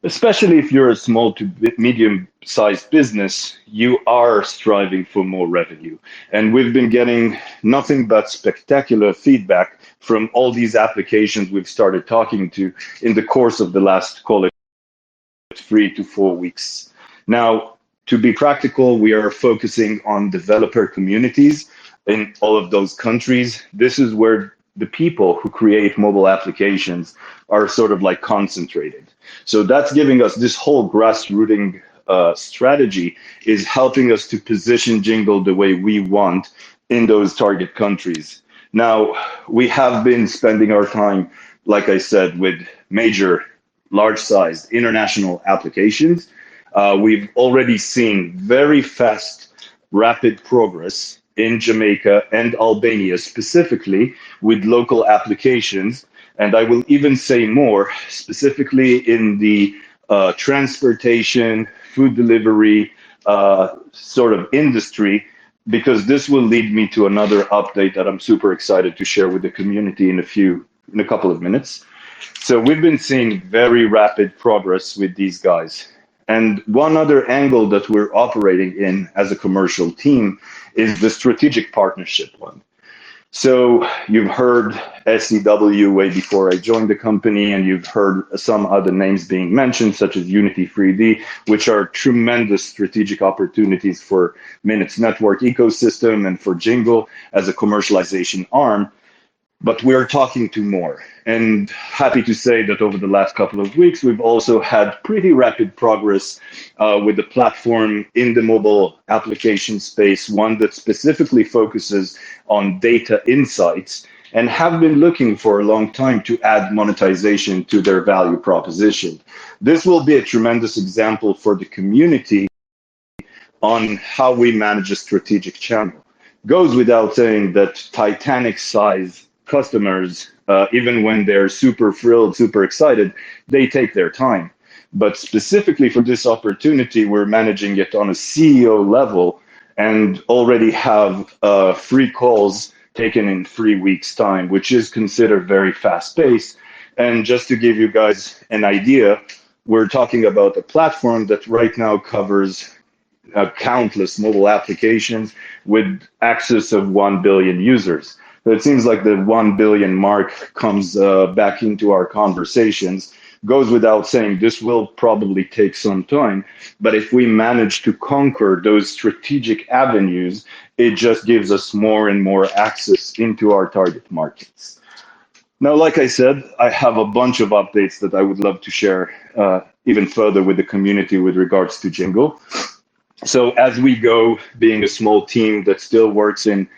especially if you're a small to medium-sized business, you are striving for more revenue. And we've been getting nothing but spectacular feedback from all these applications we've started talking to in the course of the last, call it, 3 to 4 weeks. Now, to be practical, we are focusing on developer communities in all of those countries. This is where the people who create mobile applications are sort of like concentrated. So that's giving us this whole grassrooting strategy is helping us to position Jingle the way we want in those target countries. Now, we have been spending our time, like I said, with major, large-sized international applications. We've already seen very fast, rapid progress in Jamaica and Albania, specifically with local applications. And I will even say more, specifically in the transportation, food delivery sort of industry, because this will lead me to another update that I'm super excited to share with the community in a couple of minutes. So we've been seeing very rapid progress with these guys. And one other angle that we're operating in as a commercial team is the strategic partnership one. So you've heard SCW way before I joined the company, and you've heard some other names being mentioned, such as Unity 3D, which are tremendous strategic opportunities for Minutes Network ecosystem and for Jingle as a commercialization arm. But we're talking to more, and happy to say that over the last couple of weeks, we've also had pretty rapid progress with the platform in the mobile application space, one that specifically focuses on data insights and have been looking for a long time to add monetization to their value proposition. This will be a tremendous example for the community on how we manage a strategic channel. Goes without saying that Titanic size customers, even when they're super thrilled, super excited, they take their time. But specifically for this opportunity, we're managing it on a CEO level and already have 3 calls taken in 3 weeks' time, which is considered very fast paced. And just to give you guys an idea, we're talking about a platform that right now covers countless mobile applications with access of 1 billion users. So it seems like the 1 billion mark comes back into our conversations. Goes without saying, this will probably take some time, but if we manage to conquer those strategic avenues, it just gives us more and more access into our target markets. Now, like I said, I have a bunch of updates that I would love to share even further with the community with regards to Jingle. So as we go, being a small team that still works in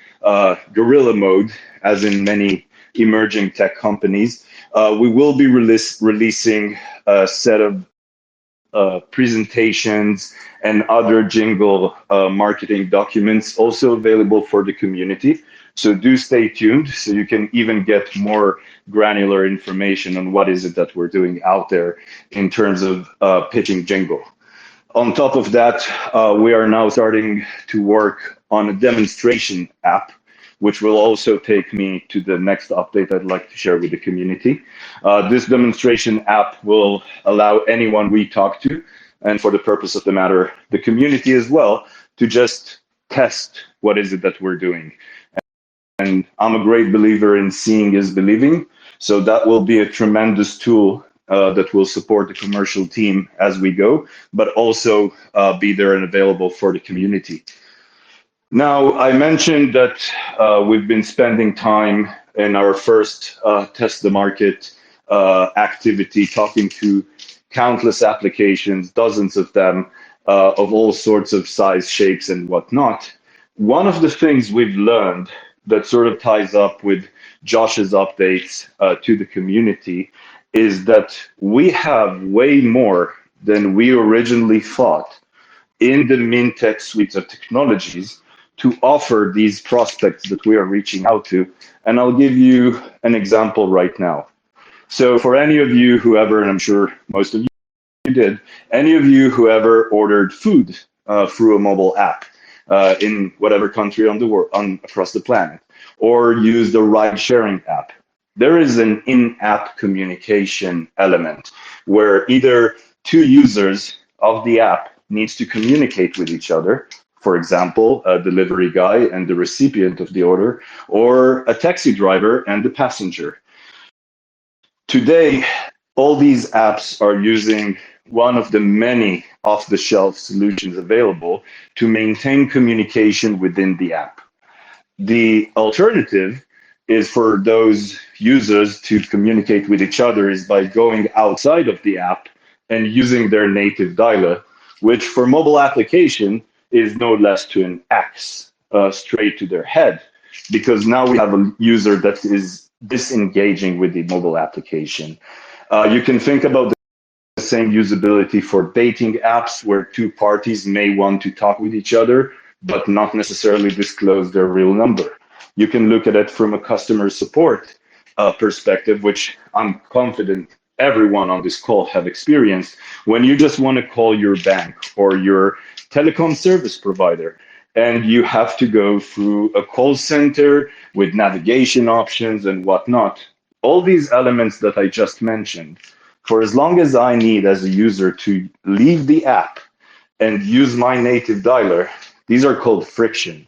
guerrilla mode, as in many emerging tech companies, we will be releasing a set of presentations and other Jingle marketing documents also available for the community. So do stay tuned so you can even get more granular information on what is it that we're doing out there in terms of pitching Jingle. On top of that, we are now starting to work on a demonstration app, which will also take me to the next update I'd like to share with the community. This demonstration app will allow anyone we talk to, and for the purpose of the matter, the community as well, to just test what is it that we're doing. And I'm a great believer in seeing is believing. So that will be a tremendous tool that will support the commercial team as we go, but also be there and available for the community. Now, I mentioned that we've been spending time in our first test the market activity, talking to countless applications, dozens of them, of all sorts of size, shapes, and whatnot. One of the things we've learned that sort of ties up with Josh's updates to the community is that we have way more than we originally thought in the Mintech suite of technologies to offer these prospects that we are reaching out to. And I'll give you an example right now. So for any of you who ever, and I'm sure most of you did, any of you who ever ordered food through a mobile app in whatever country on the world, across the planet, or used a ride-sharing app, there is an in-app communication element where either 2 users of the app needs to communicate with each other. For example, a delivery guy and the recipient of the order, or a taxi driver and the passenger. Today, all these apps are using one of the many off-the-shelf solutions available to maintain communication within the app. The alternative is for those users to communicate with each other is by going outside of the app and using their native dialer, which for mobile application is no less to an axe straight to their head, because now we have a user that is disengaging with the mobile application. You can think about the same usability for dating apps where 2 parties may want to talk with each other, but not necessarily disclose their real number. You can look at it from a customer support perspective, which I'm confident everyone on this call have experienced. When you just want to call your bank or your telecom service provider, and you have to go through a call center with navigation options and whatnot, all these elements that I just mentioned, for as long as I need as a user to leave the app and use my native dialer, these are called friction.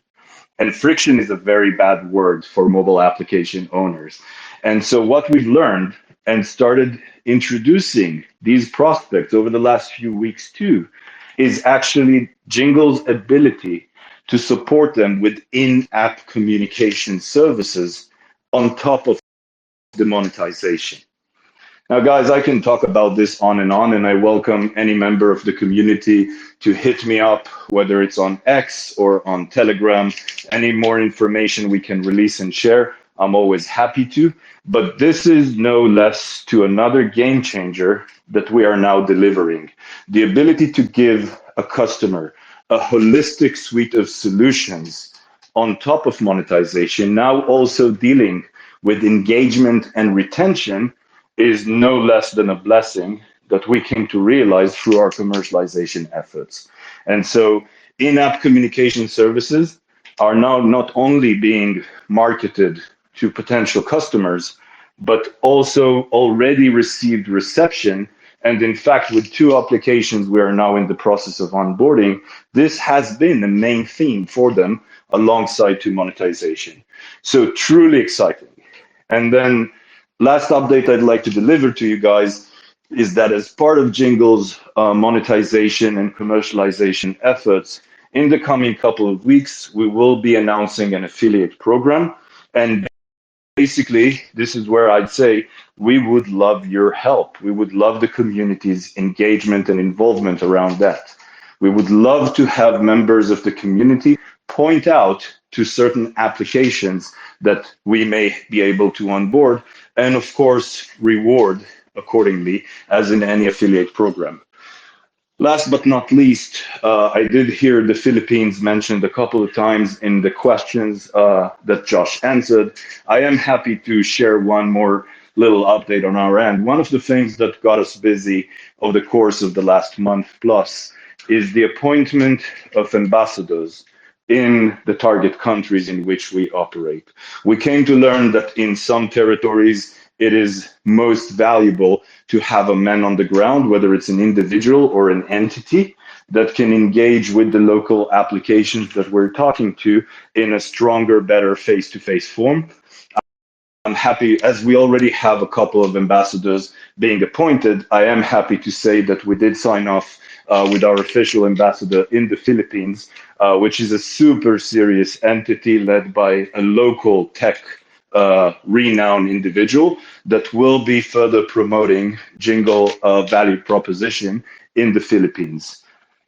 And friction is a very bad word for mobile application owners. And so what we've learned and started introducing these prospects over the last few weeks too, is actually Jingle's ability to support them with in-app communication services on top of the monetization. Now, guys, I can talk about this on, and I welcome any member of the community to hit me up, whether it's on X or on Telegram. Any more information we can release and share, I'm always happy to. But this is no less to another game changer that we are now delivering. The ability to give a customer a holistic suite of solutions on top of monetization, now also dealing with engagement and retention, is no less than a blessing that we came to realize through our commercialization efforts. And so in-app communication services are now not only being marketed to potential customers, but also already received reception. And in fact, with 2 applications we are now in the process of onboarding, this has been the main theme for them alongside to monetization. So truly exciting. And then last update I'd like to deliver to you guys is that as part of Jingle's monetization and commercialization efforts, in the coming couple of weeks, we will be announcing an affiliate program. And basically, this is where I'd say we would love your help. We would love the community's engagement and involvement around that. We would love to have members of the community point out to certain applications that we may be able to onboard, and of course, reward accordingly, as in any affiliate program. Last but not least, I did hear the Philippines mentioned a couple of times in the questions that Josh answered. I am happy to share one more little update on our end. One of the things that got us busy over the course of the last month plus is the appointment of ambassadors in the target countries in which we operate. We came to learn that in some territories, it is most valuable to have a man on the ground, whether it's an individual or an entity that can engage with the local applications that we're talking to in a stronger, better face-to-face form. I'm happy, as we already have a couple of ambassadors being appointed, I am happy to say that we did sign off with our official ambassador in the Philippines, which is a super serious entity led by a local tech renowned individual that will be further promoting Jingle value proposition in the Philippines.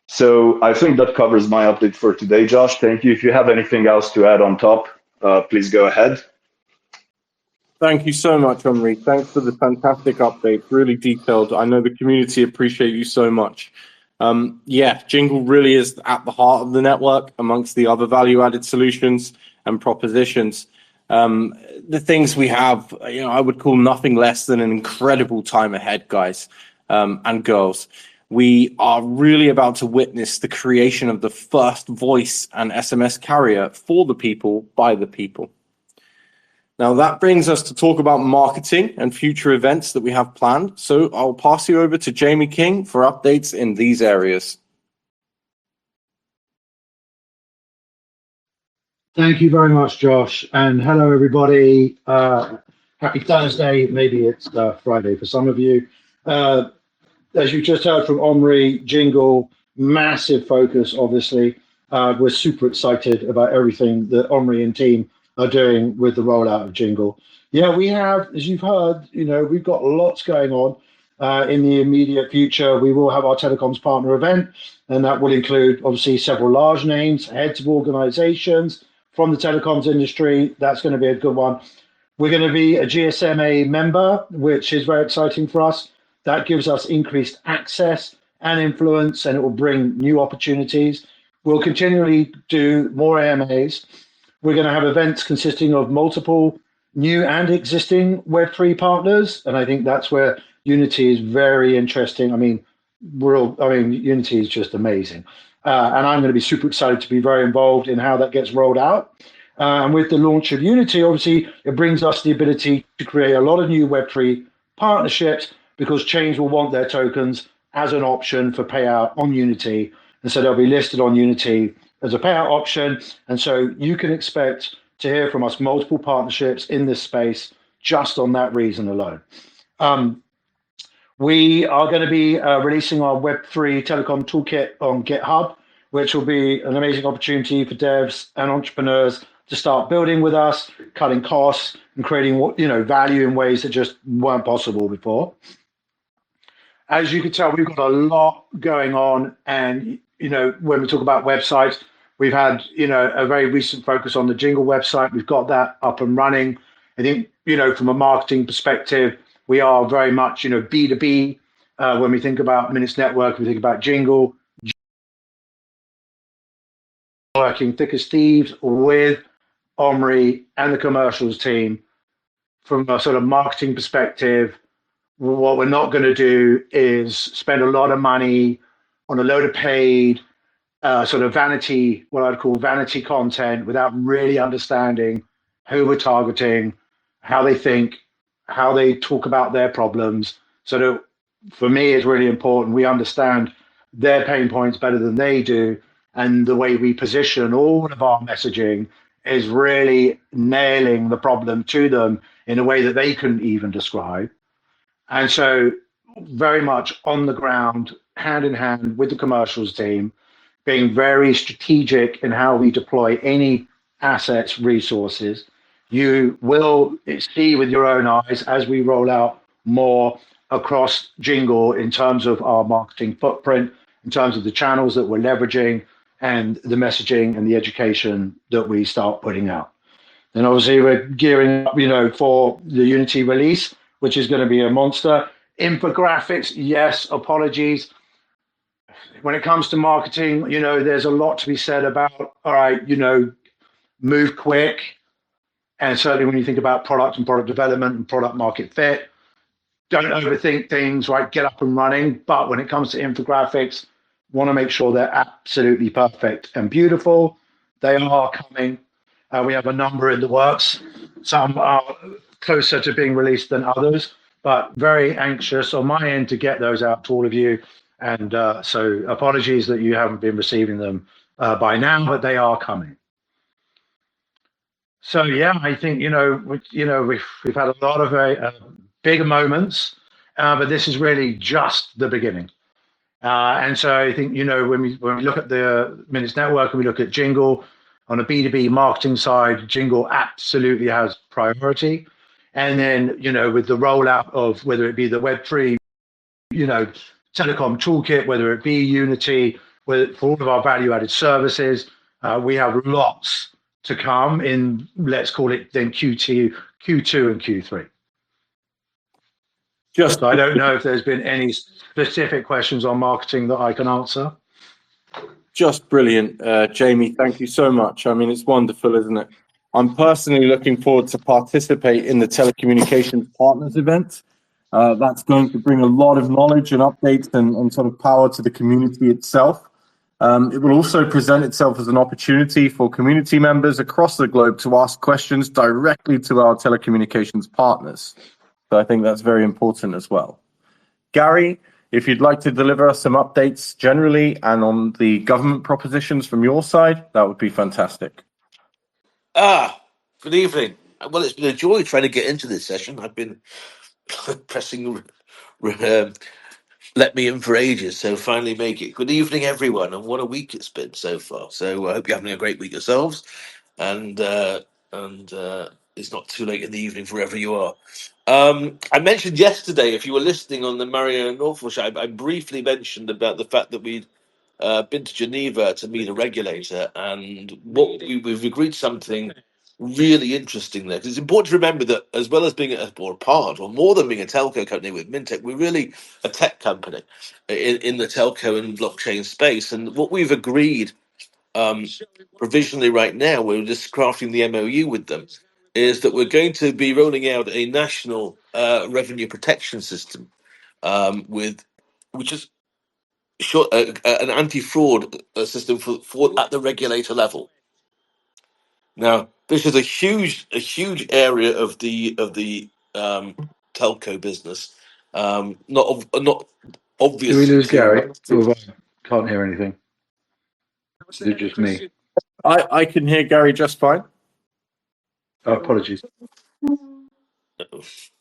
So I think that covers my update for today, Josh. Thank you. If you have anything else to add on top, please go ahead. Thank you so much, Omri. Thanks for the fantastic update, really detailed. I know the community appreciate you so much. Yeah, Jingle really is at the heart of the network amongst the other value-added solutions and propositions. The things we have, I would call nothing less than an incredible time ahead, guys and girls. We are really about to witness the creation of the first voice and SMS carrier for the people, by the people. Now, that brings us to talk about marketing and future events that we have planned. So I'll pass you over to Jamie King for updates in these areas. Thank you very much, Josh. And hello, everybody. Happy Thursday. Maybe it's Friday for some of you. As you just heard from Omri, Jingle, massive focus, obviously. We're super excited about everything that Omri and team are doing with the rollout of Jingle. Yeah, we have, as you've heard, we've got lots going on in the immediate future. We will have our telecoms partner event, and that will include, obviously, several large names, heads of organizations from the telecoms industry. That's going to be a good one. We're going to be a GSMA member, which is very exciting for us. That gives us increased access and influence, and it will bring new opportunities. We'll continually do more AMAs. We're going to have events consisting of multiple new and existing Web3 partners, and I think that's where Unity is very interesting. Unity is just amazing. And I'm going to be super excited to be very involved in how that gets rolled out. And with the launch of Unity, obviously, it brings us the ability to create a lot of new Web3 partnerships, because Chains will want their tokens as an option for payout on Unity. And so they'll be listed on Unity as a payout option. And so you can expect to hear from us multiple partnerships in this space just on that reason alone. We are going to be releasing our Web3 Telecom Toolkit on GitHub, which will be an amazing opportunity for devs and entrepreneurs to start building with us, cutting costs, and creating value in ways that just weren't possible before. As you can tell, we've got a lot going on, and when we talk about websites, we've had a very recent focus on the Jingle website. We've got that up and running. I think, from a marketing perspective, we are very much, B2B. When we think about Minutes Network, we think about Jingle, working thick as thieves with Omri and the commercials team from a sort of marketing perspective. What we're not going to do is spend a lot of money on a load of paid sort of vanity, what I'd call vanity content, without really understanding who we're targeting, how they think, how they talk about their problems. So that, for me, it's really important we understand their pain points better than they do. And the way we position all of our messaging is really nailing the problem to them in a way that they couldn't even describe. And so, very much on the ground, hand in hand with the commercials team, being very strategic in how we deploy any assets, resources. You will see with your own eyes as we roll out more across Jingle in terms of our marketing footprint, in terms of the channels that we're leveraging and the messaging and the education that we start putting out. Then obviously we're gearing up, for the Unity release, which is going to be a monster. Infographics, yes, apologies. When it comes to marketing, there's a lot to be said about, all right, move quick. And certainly when you think about product and product development and product market fit, don't overthink things, right? Get up and running. But when it comes to infographics, want to make sure they're absolutely perfect and beautiful. They are coming. We have a number in the works. Some are closer to being released than others, but very anxious on my end to get those out to all of you. And so apologies that you haven't been receiving them by now, but they are coming. So yeah, I think we've had a lot of very big moments, but this is really just the beginning. And so I think when we look at the Minutes Network and we look at Jingle on a B2B marketing side, Jingle absolutely has priority. And then with the rollout of whether it be the Web3, telecom toolkit, whether it be Unity, for all of our value-added services, we have lots to come in, let's call it then Q2 and Q3. So I don't know if there's been any specific questions on marketing that I can answer. Just brilliant, Jamie. Thank you so much. I mean, it's wonderful, isn't it? I'm personally looking forward to participate in the Telecommunications Partners event. That's going to bring a lot of knowledge and updates and sort of power to the community itself. It will also present itself as an opportunity for community members across the globe to ask questions directly to our telecommunications partners. So I think that's very important as well. Gary, if you'd like to deliver us some updates generally and on the government propositions from your side, that would be fantastic. Good evening. Well, it's been a joy trying to get into this session. I've been pressing let me in for ages, so finally make it. Good evening, everyone, and what a week it's been so far. So I hope you're having a great week yourselves, and it's not too late in the evening wherever you are. I mentioned yesterday, if you were listening on the Mario Norfolk show, I briefly mentioned about the fact that we'd been to Geneva to meet a regulator, and we've agreed something really interesting there. 'Cause it's important to remember that as well as being more than being a telco company with Mintech, we're really a tech company in the telco and blockchain space. And what we've agreed provisionally right now, we're just crafting the MOU with them, is that we're going to be rolling out a national revenue protection system which is an anti-fraud system for at the regulator level. Now, this is a huge area of the telco business. Not obvious. Do we lose Gary? Can't hear anything. Is it just me? I can hear Gary just fine. Oh, apologies.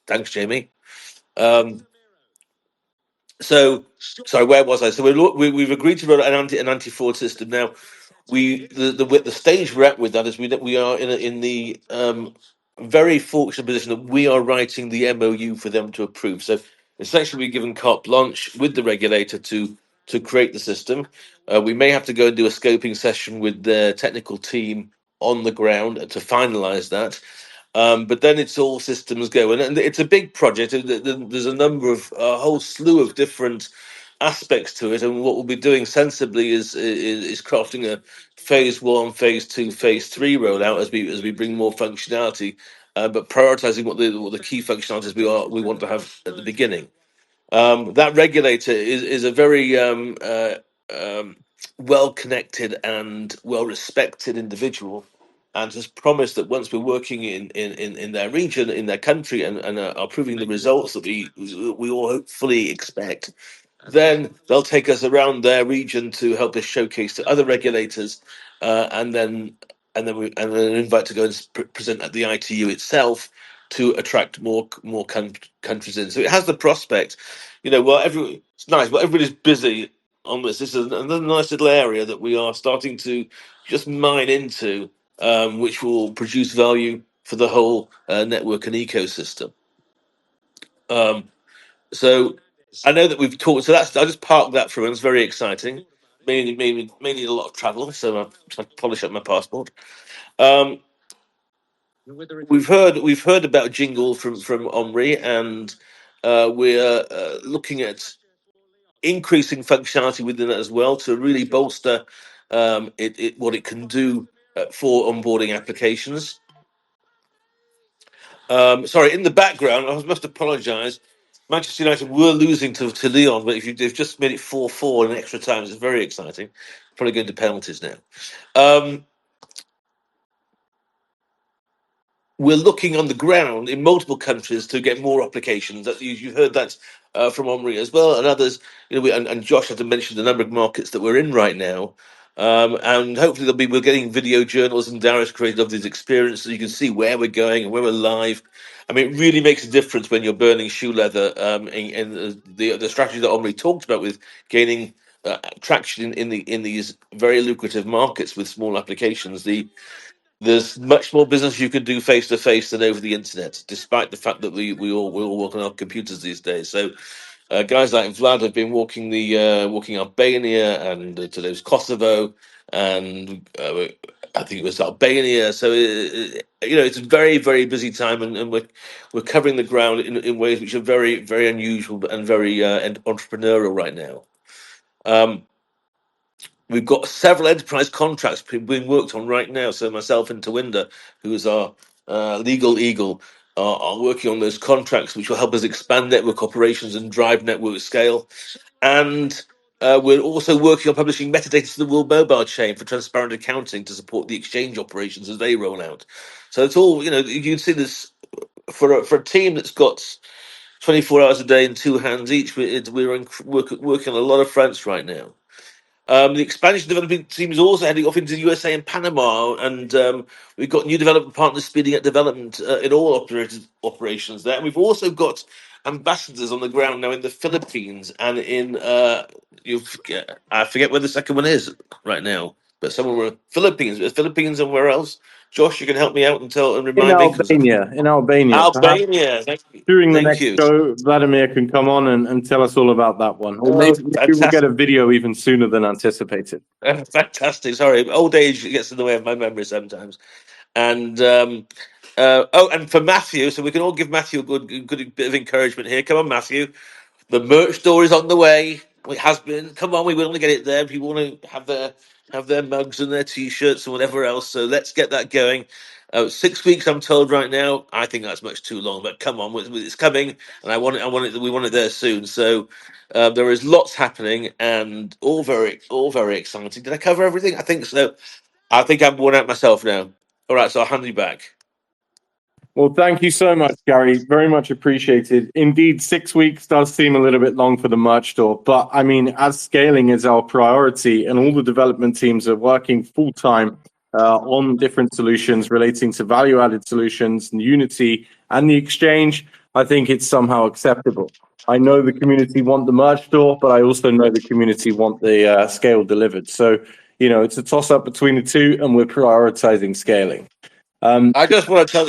Thanks, Jamie. So, sorry, where was I? So we've agreed to roll out an anti-fraud system. Now, the stage we're at with that is we are in the very fortunate position that we are writing the MOU for them to approve. So essentially, we're given carte blanche with the regulator to create the system. We may have to go and do a scoping session with the technical team on the ground to finalise that. But then it's all systems go, and it's a big project. There's a whole slew of different aspects to it, and what we'll be doing sensibly is crafting a phase 1, phase 2, phase 3 rollout as we bring more functionality, but prioritizing what the key functionalities we want to have at the beginning. That regulator is a very well connected and well respected individual, and has promised that once we're working in their region, in their country, and are proving the results that we all hopefully expect, then they'll take us around their region to help us showcase to other regulators, and then invite to go and present at the ITU itself to attract more countries in. So it has the prospect, well, it's nice, but everybody's busy on this. This is another nice little area that we are starting to just mine into, which will produce value for the whole network and ecosystem. So I know that we've talked. So I just parked that through, and it's very exciting. Mainly a lot of travel, so I'm trying to polish up my passport. Um, we've heard about Jingle from Omri, and we're looking at increasing functionality within it as well to really bolster what it can do for onboarding applications. Sorry, in the background, I must apologise. Manchester United were losing to Lyon, but they've just made it 4-4 in extra time. It's very exciting. Probably going to penalties now. We're looking on the ground in multiple countries to get more applications. You've heard that from Omri as well, and others. And Josh had to mention the number of markets that we're in right now. And hopefully we're getting video journals, and Darius created of these experiences so you can see where we're going and where we're live. I mean, it really makes a difference when you're burning shoe leather. And the strategy that Omri talked about with gaining traction in these very lucrative markets with small applications. There's much more business you can do face to face than over the internet, despite the fact that we all work on our computers these days. So guys like Vlad have been walking Albania, and today's Kosovo, and I think it was Albania. So it's a very, very busy time, and we're covering the ground in ways which are very, very unusual and very entrepreneurial right now. We've got several enterprise contracts being worked on right now. So myself and Tawinda, who is our legal eagle, are working on those contracts, which will help us expand network operations and drive network scale. And we're also working on publishing metadata to the World Mobile Chain for transparent accounting to support the exchange operations as they roll out. So it's all, you can see this for a team that's got 24 hours a day and two hands each. We're working on a lot of fronts right now. The expansion development team is also heading off into the USA and Panama, and we've got new development partners speeding up development in all operations there. And we've also got ambassadors on the ground now in the Philippines and in I forget where the second one is right now, but somewhere Philippines and where else? Josh, you can help me out and remind me. In Albania. Albania. During the Thank next you. show, Vladimir can come on and tell us all about that one. Or maybe we'll fantastic. get a video even sooner than anticipated. Fantastic. Sorry, old age gets in the way of my memory sometimes. And and for Matthew, so we can all give Matthew a good bit of encouragement here. Come on, Matthew. The merch store is on the way. It has been. Come on, we want to get it there. People want to have their mugs and their t-shirts and whatever else. So let's get that going. 6 weeks, I'm told right now. I think that's much too long, but come on, it's coming, and I want it. We want it there soon. So there is lots happening, and all very exciting. Did I cover everything? I think so. I think I'm worn out myself now. All right, so I'll hand you back. Well, thank you so much, Gary. Very much appreciated. Indeed, 6 weeks does seem a little bit long for the merch store, but I mean, as scaling is our priority and all the development teams are working full time on different solutions relating to value-added solutions and Unity and the exchange, I think it's somehow acceptable. I know the community want the merch store, but I also know the community want the scale delivered. So, it's a toss-up between the two, and we're prioritizing scaling. I just want to tell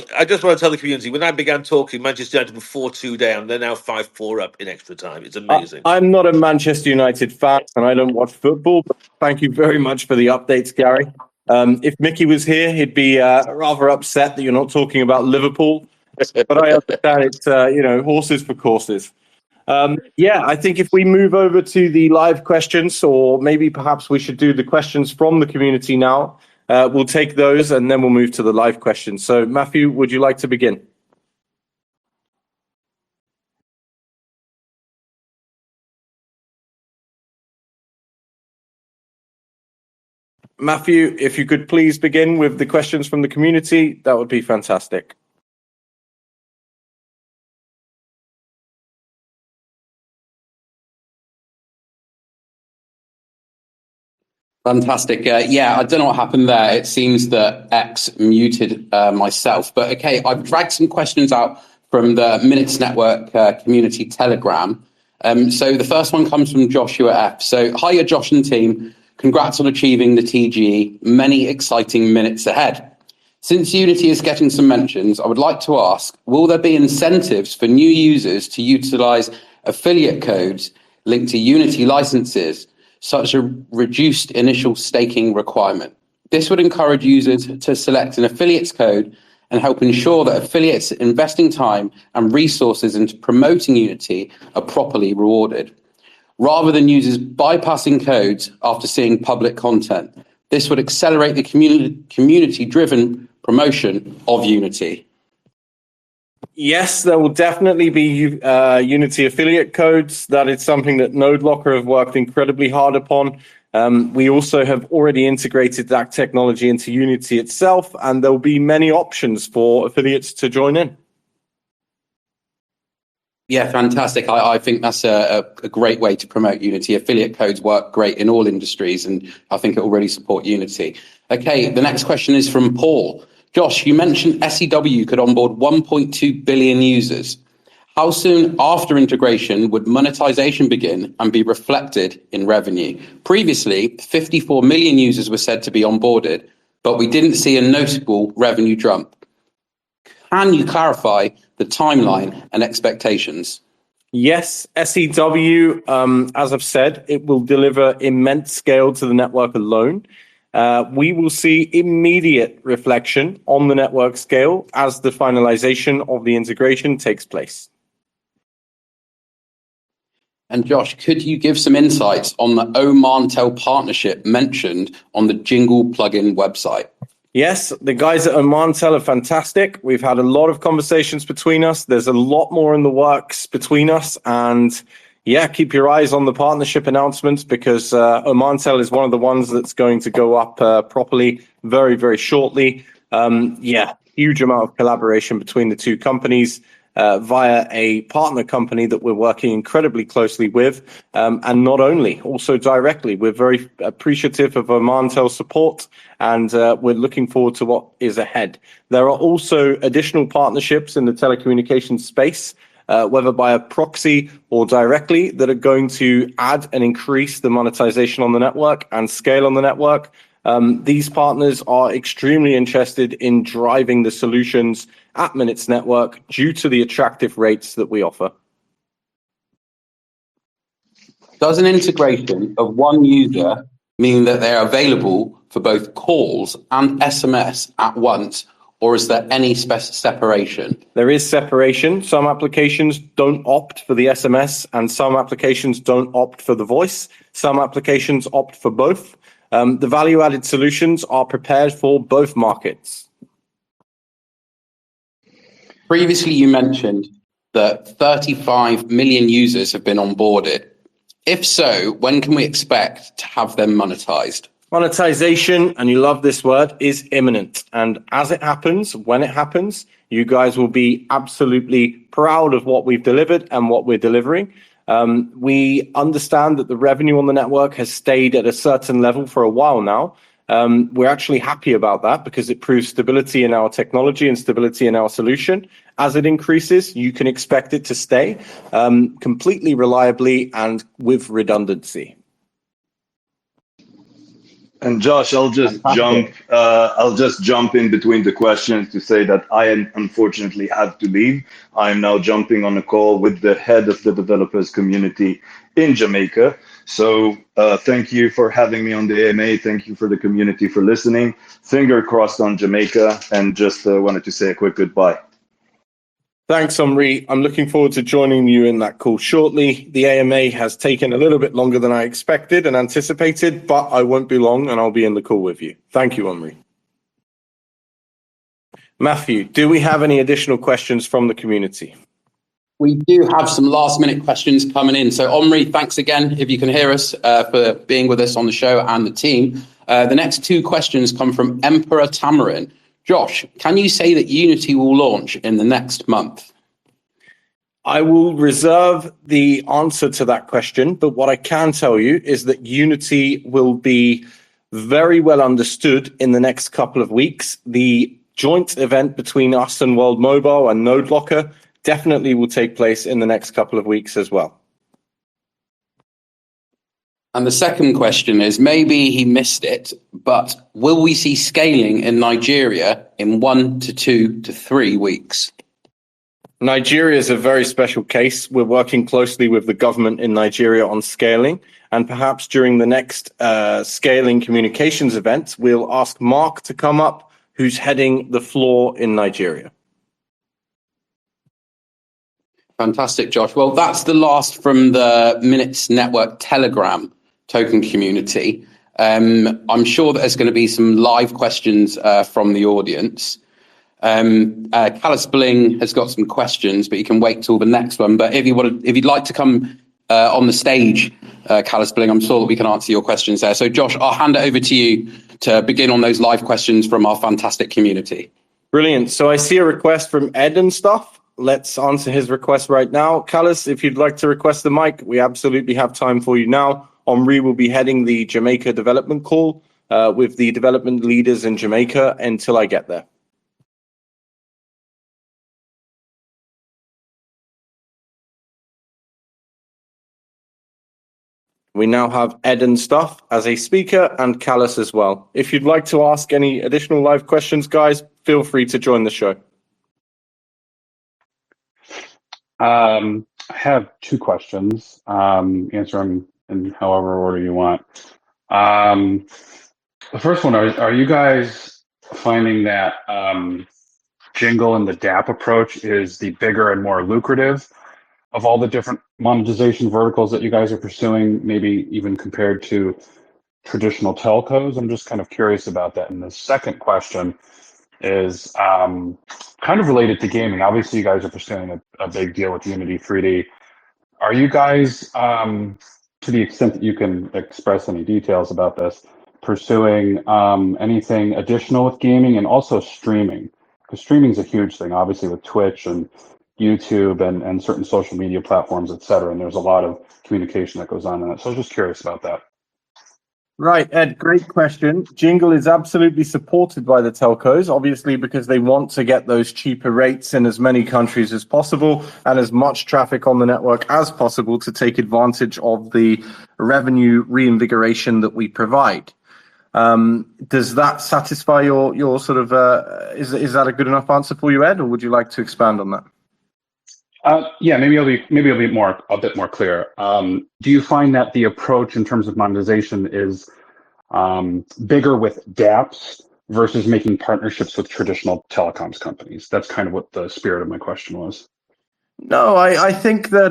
the community, when I began talking, Manchester United were 4-2 down. They're now 5-4 up in extra time. It's amazing. I'm not a Manchester United fan, and I don't watch football, but thank you very much for the updates, Gary. If Mickey was here, he'd be rather upset that you're not talking about Liverpool. But I understand it's, horses for courses. I think if we move over to the live questions, or maybe perhaps we should do the questions from the community now. We'll take those and then we'll move to the live questions. So Matthew, would you like to begin? Matthew, if you could please begin with the questions from the community, that would be fantastic. Fantastic. I don't know what happened there. It seems that X muted myself. But okay, I've dragged some questions out from the Minutes Network community Telegram. So the first one comes from Joshua F. So, hiya, Josh and team. Congrats on achieving the TGE. Many exciting minutes ahead. Since Unity is getting some mentions, I would like to ask, will there be incentives for new users to utilize affiliate codes linked to Unity licenses, such a reduced initial staking requirement? This would encourage users to select an affiliates code and help ensure that affiliates investing time and resources into promoting Unity are properly rewarded, rather than users bypassing codes after seeing public content. This would accelerate the community-driven promotion of Unity. Yes, there will definitely be Unity affiliate codes. That is something that NodeLocker have worked incredibly hard upon. We also have already integrated that technology into Unity itself, and there will be many options for affiliates to join in. Yeah, fantastic. I think that's a great way to promote Unity. Affiliate codes work great in all industries, and I think it will really support Unity. Okay, the next question is from Paul. Josh, you mentioned SEW could onboard 1.2 billion users. How soon after integration would monetization begin and be reflected in revenue? Previously, 54 million users were said to be onboarded, but we didn't see a notable revenue jump. Can you clarify the timeline and expectations? Yes, SEW, as I've said, it will deliver immense scale to the network alone. We will see immediate reflection on the network scale as the finalization of the integration takes place. And Josh, could you give some insights on the Omantel partnership mentioned on the Jingle plugin website? Yes, the guys at Omantel are fantastic. We've had a lot of conversations between us. There's a lot more in the works between us. And yeah, keep your eyes on the partnership announcements, because Omantel is one of the ones that's going to go up properly very, very shortly. Huge amount of collaboration between the two companies via a partner company that we're working incredibly closely with. And not only, also directly, we're very appreciative of Omantel's support, and we're looking forward to what is ahead. There are also additional partnerships in the telecommunications space, whether by a proxy or directly, that are going to add and increase the monetization on the network and scale on the network. These partners are extremely interested in driving the solutions at Minutes Network due to the attractive rates that we offer. Does an integration of one user mean that they are available for both calls and SMS at once, or is there any separation? There is separation. Some applications don't opt for the SMS, and some applications don't opt for the voice. Some applications opt for both. The value-added solutions are prepared for both markets. Previously, you mentioned that 35 million users have been onboarded. If so, when can we expect to have them monetized? Monetization, and you love this word, is imminent. And as it happens, when it happens, you guys will be absolutely proud of what we've delivered and what we're delivering. We understand that the revenue on the network has stayed at a certain level for a while now. We're actually happy about that, because it proves stability in our technology and stability in our solution. As it increases, you can expect it to stay completely reliably and with redundancy. And Josh, I'll just jump. I'll just jump in between the questions to say that I unfortunately have to leave. I am now jumping on a call with the head of the developers community in Jamaica. So thank you for having me on the AMA. Thank you for the community for listening. Finger crossed on Jamaica, and just wanted to say a quick goodbye. Thanks, Omri. I'm looking forward to joining you in that call shortly. The AMA has taken a little bit longer than I expected and anticipated, but I won't be long and I'll be in the call with you. Thank you, Omri. Matthew, do we have any additional questions from the community? We do have some last minute questions coming in. So Omri, thanks again, if you can hear us, for being with us on the show and the team. The next two questions come from Emperor Tamarin. Josh, can you say that Unity will launch in the next month? I will reserve the answer to that question, but what I can tell you is that Unity will be very well understood in the next couple of weeks. The joint event between us and World Mobile and NodeLocker definitely will take place in the next couple of weeks as well. And the second question is, maybe he missed it, but will we see scaling in Nigeria in 1 to 2 to 3 weeks? Nigeria is a very special case. We're working closely with the government in Nigeria on scaling, and perhaps during the next scaling communications event, we'll ask Mark to come up, who's heading the floor in Nigeria. Fantastic, Josh. Well, that's the last from the Minutes Network Telegram token community. I'm sure that there's going to be some live questions from the audience. Callus Bling has got some questions, but you can wait till the next one. But if you'd like to come on the stage, Callus Bling, I'm sure that we can answer your questions there. So Josh, I'll hand it over to you to begin on those live questions from our fantastic community. Brilliant. So I see a request from Ed and stuff. Let's answer his request right now. Callus, if you'd like to request the mic, we absolutely have time for you now. Omri will be heading the Jamaica development call with the development leaders in Jamaica until I get there. We now have Ed and Stuff as a speaker and Callus as well. If you'd like to ask any additional live questions, guys, feel free to join the show. I have two questions. Answer them in however order you want. The first one, are you guys finding that Jingle and the DApp approach is the bigger and more lucrative of all the different monetization verticals that you guys are pursuing, maybe even compared to traditional telcos? I'm just kind of curious about that. And the second question is kind of related to gaming. Obviously, you guys are pursuing a big deal with Unity 3D. Are you guys, to the extent that you can express any details about this, pursuing anything additional with gaming and also streaming? Because streaming is a huge thing, obviously, with Twitch and YouTube and certain social media platforms, et cetera. And there's a lot of communication that goes on in it. So I was just curious about that. Right, Ed, great question. Jingle is absolutely supported by the telcos, obviously, because they want to get those cheaper rates in as many countries as possible and as much traffic on the network as possible to take advantage of the revenue reinvigoration that we provide. Does that satisfy your sort of, is that a good enough answer for you, Ed, or would you like to expand on that? Yeah, maybe I'll be a bit more clear. Do you find that the approach in terms of monetization is bigger with dApps versus making partnerships with traditional telecoms companies? That's kind of what the spirit of my question was. No, I think that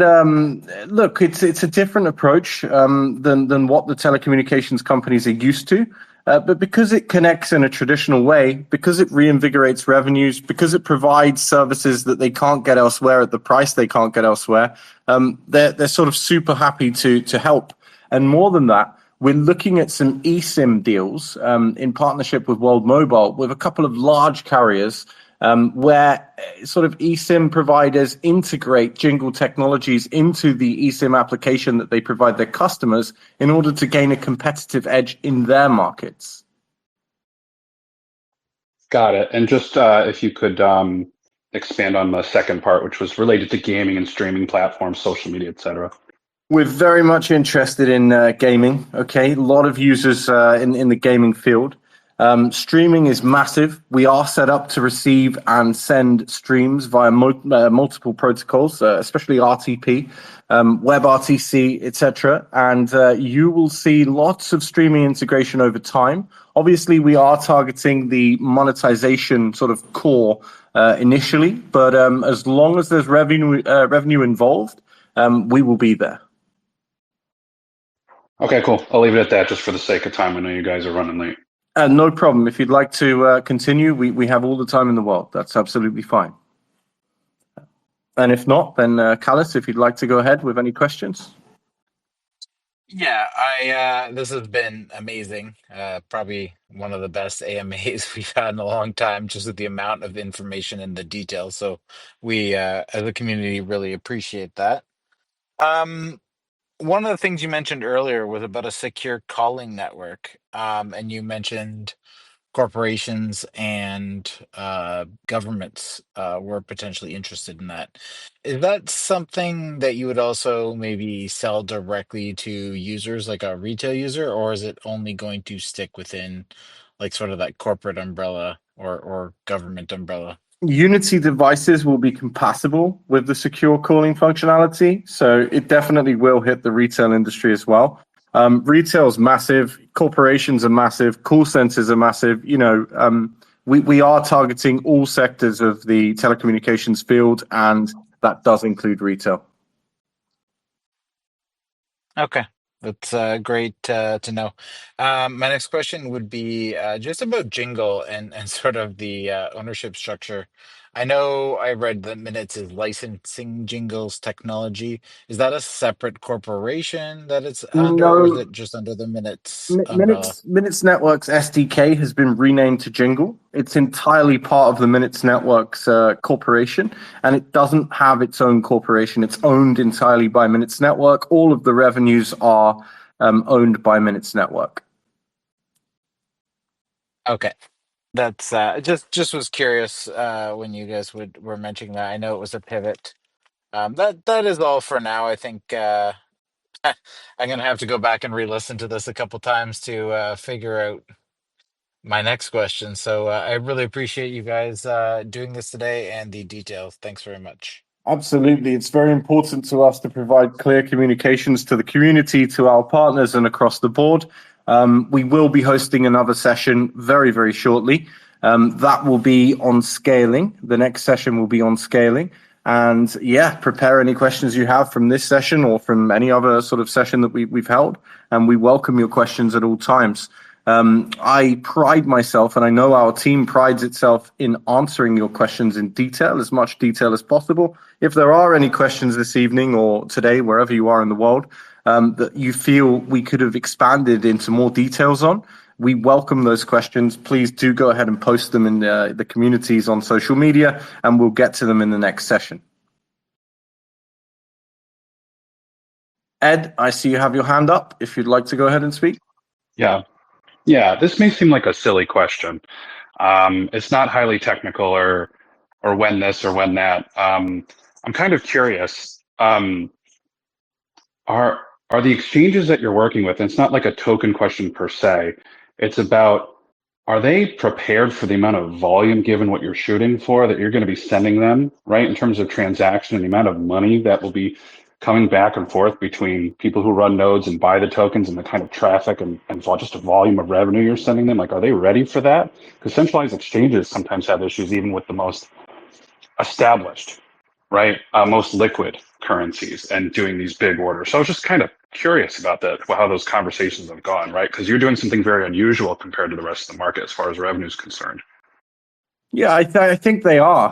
look, it's a different approach than what the telecommunications companies are used to. But because it connects in a traditional way, because it reinvigorates revenues, because it provides services that they can't get elsewhere at the price they can't get elsewhere, they're sort of super happy to help. And more than that, we're looking at some eSIM deals in partnership with World Mobile with a couple of large carriers where sort of eSIM providers integrate Jingle technologies into the eSIM application that they provide their customers in order to gain a competitive edge in their markets. Got it. And just if you could expand on the second part, which was related to gaming and streaming platforms, social media, et cetera. We're very much interested in gaming. Okay, a lot of users in the gaming field. Streaming is massive. We are set up to receive and send streams via multiple protocols, especially RTP, WebRTC, etc. And you will see lots of streaming integration over time. Obviously, we are targeting the monetization sort of core initially, but as long as there's revenue involved, we will be there. Okay, cool. I'll leave it at that just for the sake of time. I know you guys are running late. No problem. If you'd like to continue, we have all the time in the world. That's absolutely fine. And if not, then Callis, if you'd like to go ahead with any questions. Yeah, this has been amazing. Probably one of the best AMAs we've had in a long time, just with the amount of information and the details. So we, as a community, really appreciate that. One of the things you mentioned earlier was about a secure calling network, and you mentioned corporations and governments were potentially interested in that. Is that something that you would also maybe sell directly to users, like a retail user, or is it only going to stick within like sort of that corporate umbrella or government umbrella? Unity devices will be compatible with the secure calling functionality, so it definitely will hit the retail industry as well. Retail is massive, corporations are massive, call centers are massive. You know, we are targeting all sectors of the telecommunications field, and that does include retail. Okay, that's great to know. My next question would be just about Jingle and sort of the ownership structure. I know I read that Minutes is licensing Jingle's technology. Is that a separate corporation that it's under, or is No, it just under the Minutes umbrella? Minutes Network's SDK has been renamed to Jingle. It's entirely part of the Minutes Network's corporation, and it doesn't have its own corporation. It's owned entirely by Minutes Network. All of the revenues are owned by Minutes Network. Okay. That's just was curious when you guys were mentioning that. I know it was a pivot. That is all for now. I think I'm gonna have to go back and re-listen to this a couple times to figure out my next question. So I really appreciate you guys doing this today and the details. Thanks very much. Absolutely. It's very important to us to provide clear communications to the community, to our partners, and across the board. We will be hosting another session very, very shortly. That will be on scaling. The next session will be on scaling. And yeah, prepare any questions you have from this session or from any other sort of session that we've held. And we welcome your questions at all times. I pride myself, and I know our team prides itself in answering your questions in detail, as much detail as possible. If there are any questions this evening or today, wherever you are in the world, that you feel we could have expanded into more details on, we welcome those questions. Please do go ahead and post them in the communities on social media, and we'll get to them in the next session. Ed, I see you have your hand up. If you'd like to go ahead and speak. Yeah, this may seem like a silly question. It's not highly technical or when this or when that. I'm kind of curious. Are the exchanges that you're working with, and it's not like a token question per se, it's about, are they prepared for the amount of volume given what you're shooting for that you're going to be sending them, right? In terms of transaction and the amount of money that will be coming back and forth between people who run nodes and buy the tokens and the kind of traffic and just a volume of revenue you're sending them. Like, are they ready for that? Because centralized exchanges sometimes have issues even with the most established, right? Most liquid currencies and doing these big orders. So I was just kind of curious about that, how those conversations have gone, right? Because you're doing something very unusual compared to the rest of the market as far as revenue is concerned. Yeah, I think they are.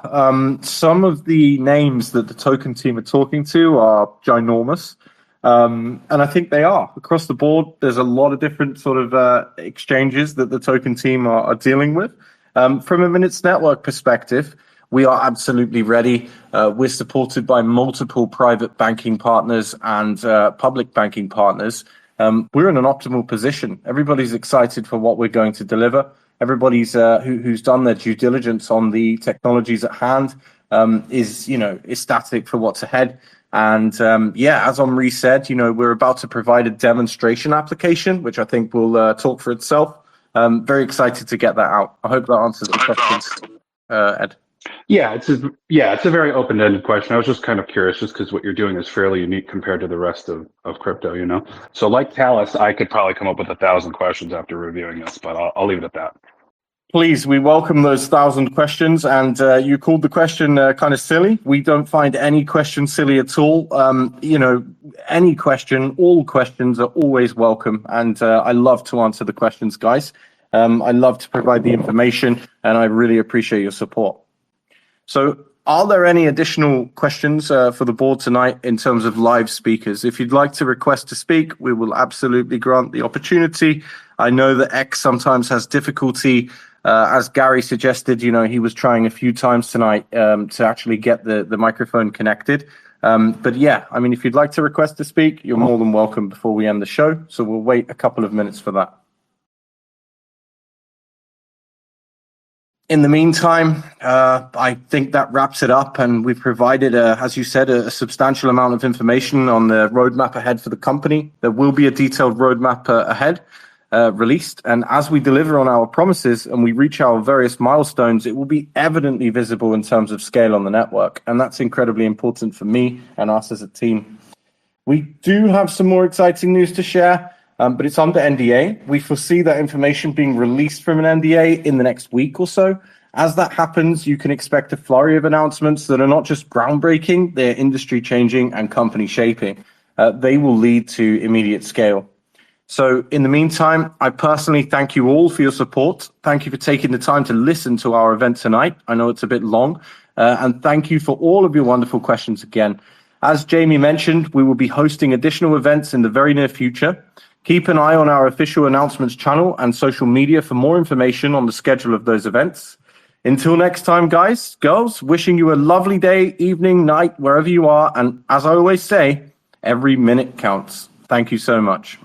Some of the names that the token team are talking to are ginormous. And I think they are. Across the board, there's a lot of different sort of exchanges that the token team are dealing with. From a Minutes Network perspective, we are absolutely ready. We're supported by multiple private banking partners and public banking partners. We're in an optimal position. Everybody's excited for what we're going to deliver. Everybody's who's done their due diligence on the technologies at hand is ecstatic for what's ahead. And yeah, as Omri said, we're about to provide a demonstration application, which I think will talk for itself. Very excited to get that out. I hope that answers the question, Ed. Yeah, it's a very open-ended question. I was just kind of curious, just because what you're doing is fairly unique compared to the rest of crypto, So like Talus, I could probably come up with 1,000 questions after reviewing this, but I'll leave it at that. Please, we welcome those 1,000 questions. And you called the question kind of silly. We don't find any question silly at all. Any question, all questions are always welcome. And I love to answer the questions, guys. I love to provide the information, and I really appreciate your support. So are there any additional questions for the board tonight in terms of live speakers? If you'd like to request to speak, we will absolutely grant the opportunity. I know that X sometimes has difficulty, as Gary suggested, he was trying a few times tonight to actually get the microphone connected. But yeah, I mean, if you'd like to request to speak, you're more than welcome before we end the show. So we'll wait a couple of minutes for that. In the meantime, I think that wraps it up, and we've provided, as you said, a substantial amount of information on the roadmap ahead for the company. There will be a detailed roadmap ahead released, and as we deliver on our promises and we reach our various milestones, it will be evidently visible in terms of scale on the network, and that's incredibly important for me and us as a team. We do have some more exciting news to share. But it's under NDA. We foresee that information being released from an NDA in the next week or so. As that happens, you can expect a flurry of announcements that are not just groundbreaking, they're industry changing and company shaping. They will lead to immediate scale. So in the meantime, I personally thank you all for your support. Thank you for taking the time to listen to our event tonight. I know it's a bit long. And thank you for all of your wonderful questions again. As Jamie mentioned, we will be hosting additional events in the very near future. Keep an eye on our official announcements channel and social media for more information on the schedule of those events. Until next time, guys, girls, wishing you a lovely day, evening, night, wherever you are. And as I always say, every minute counts. Thank you so much.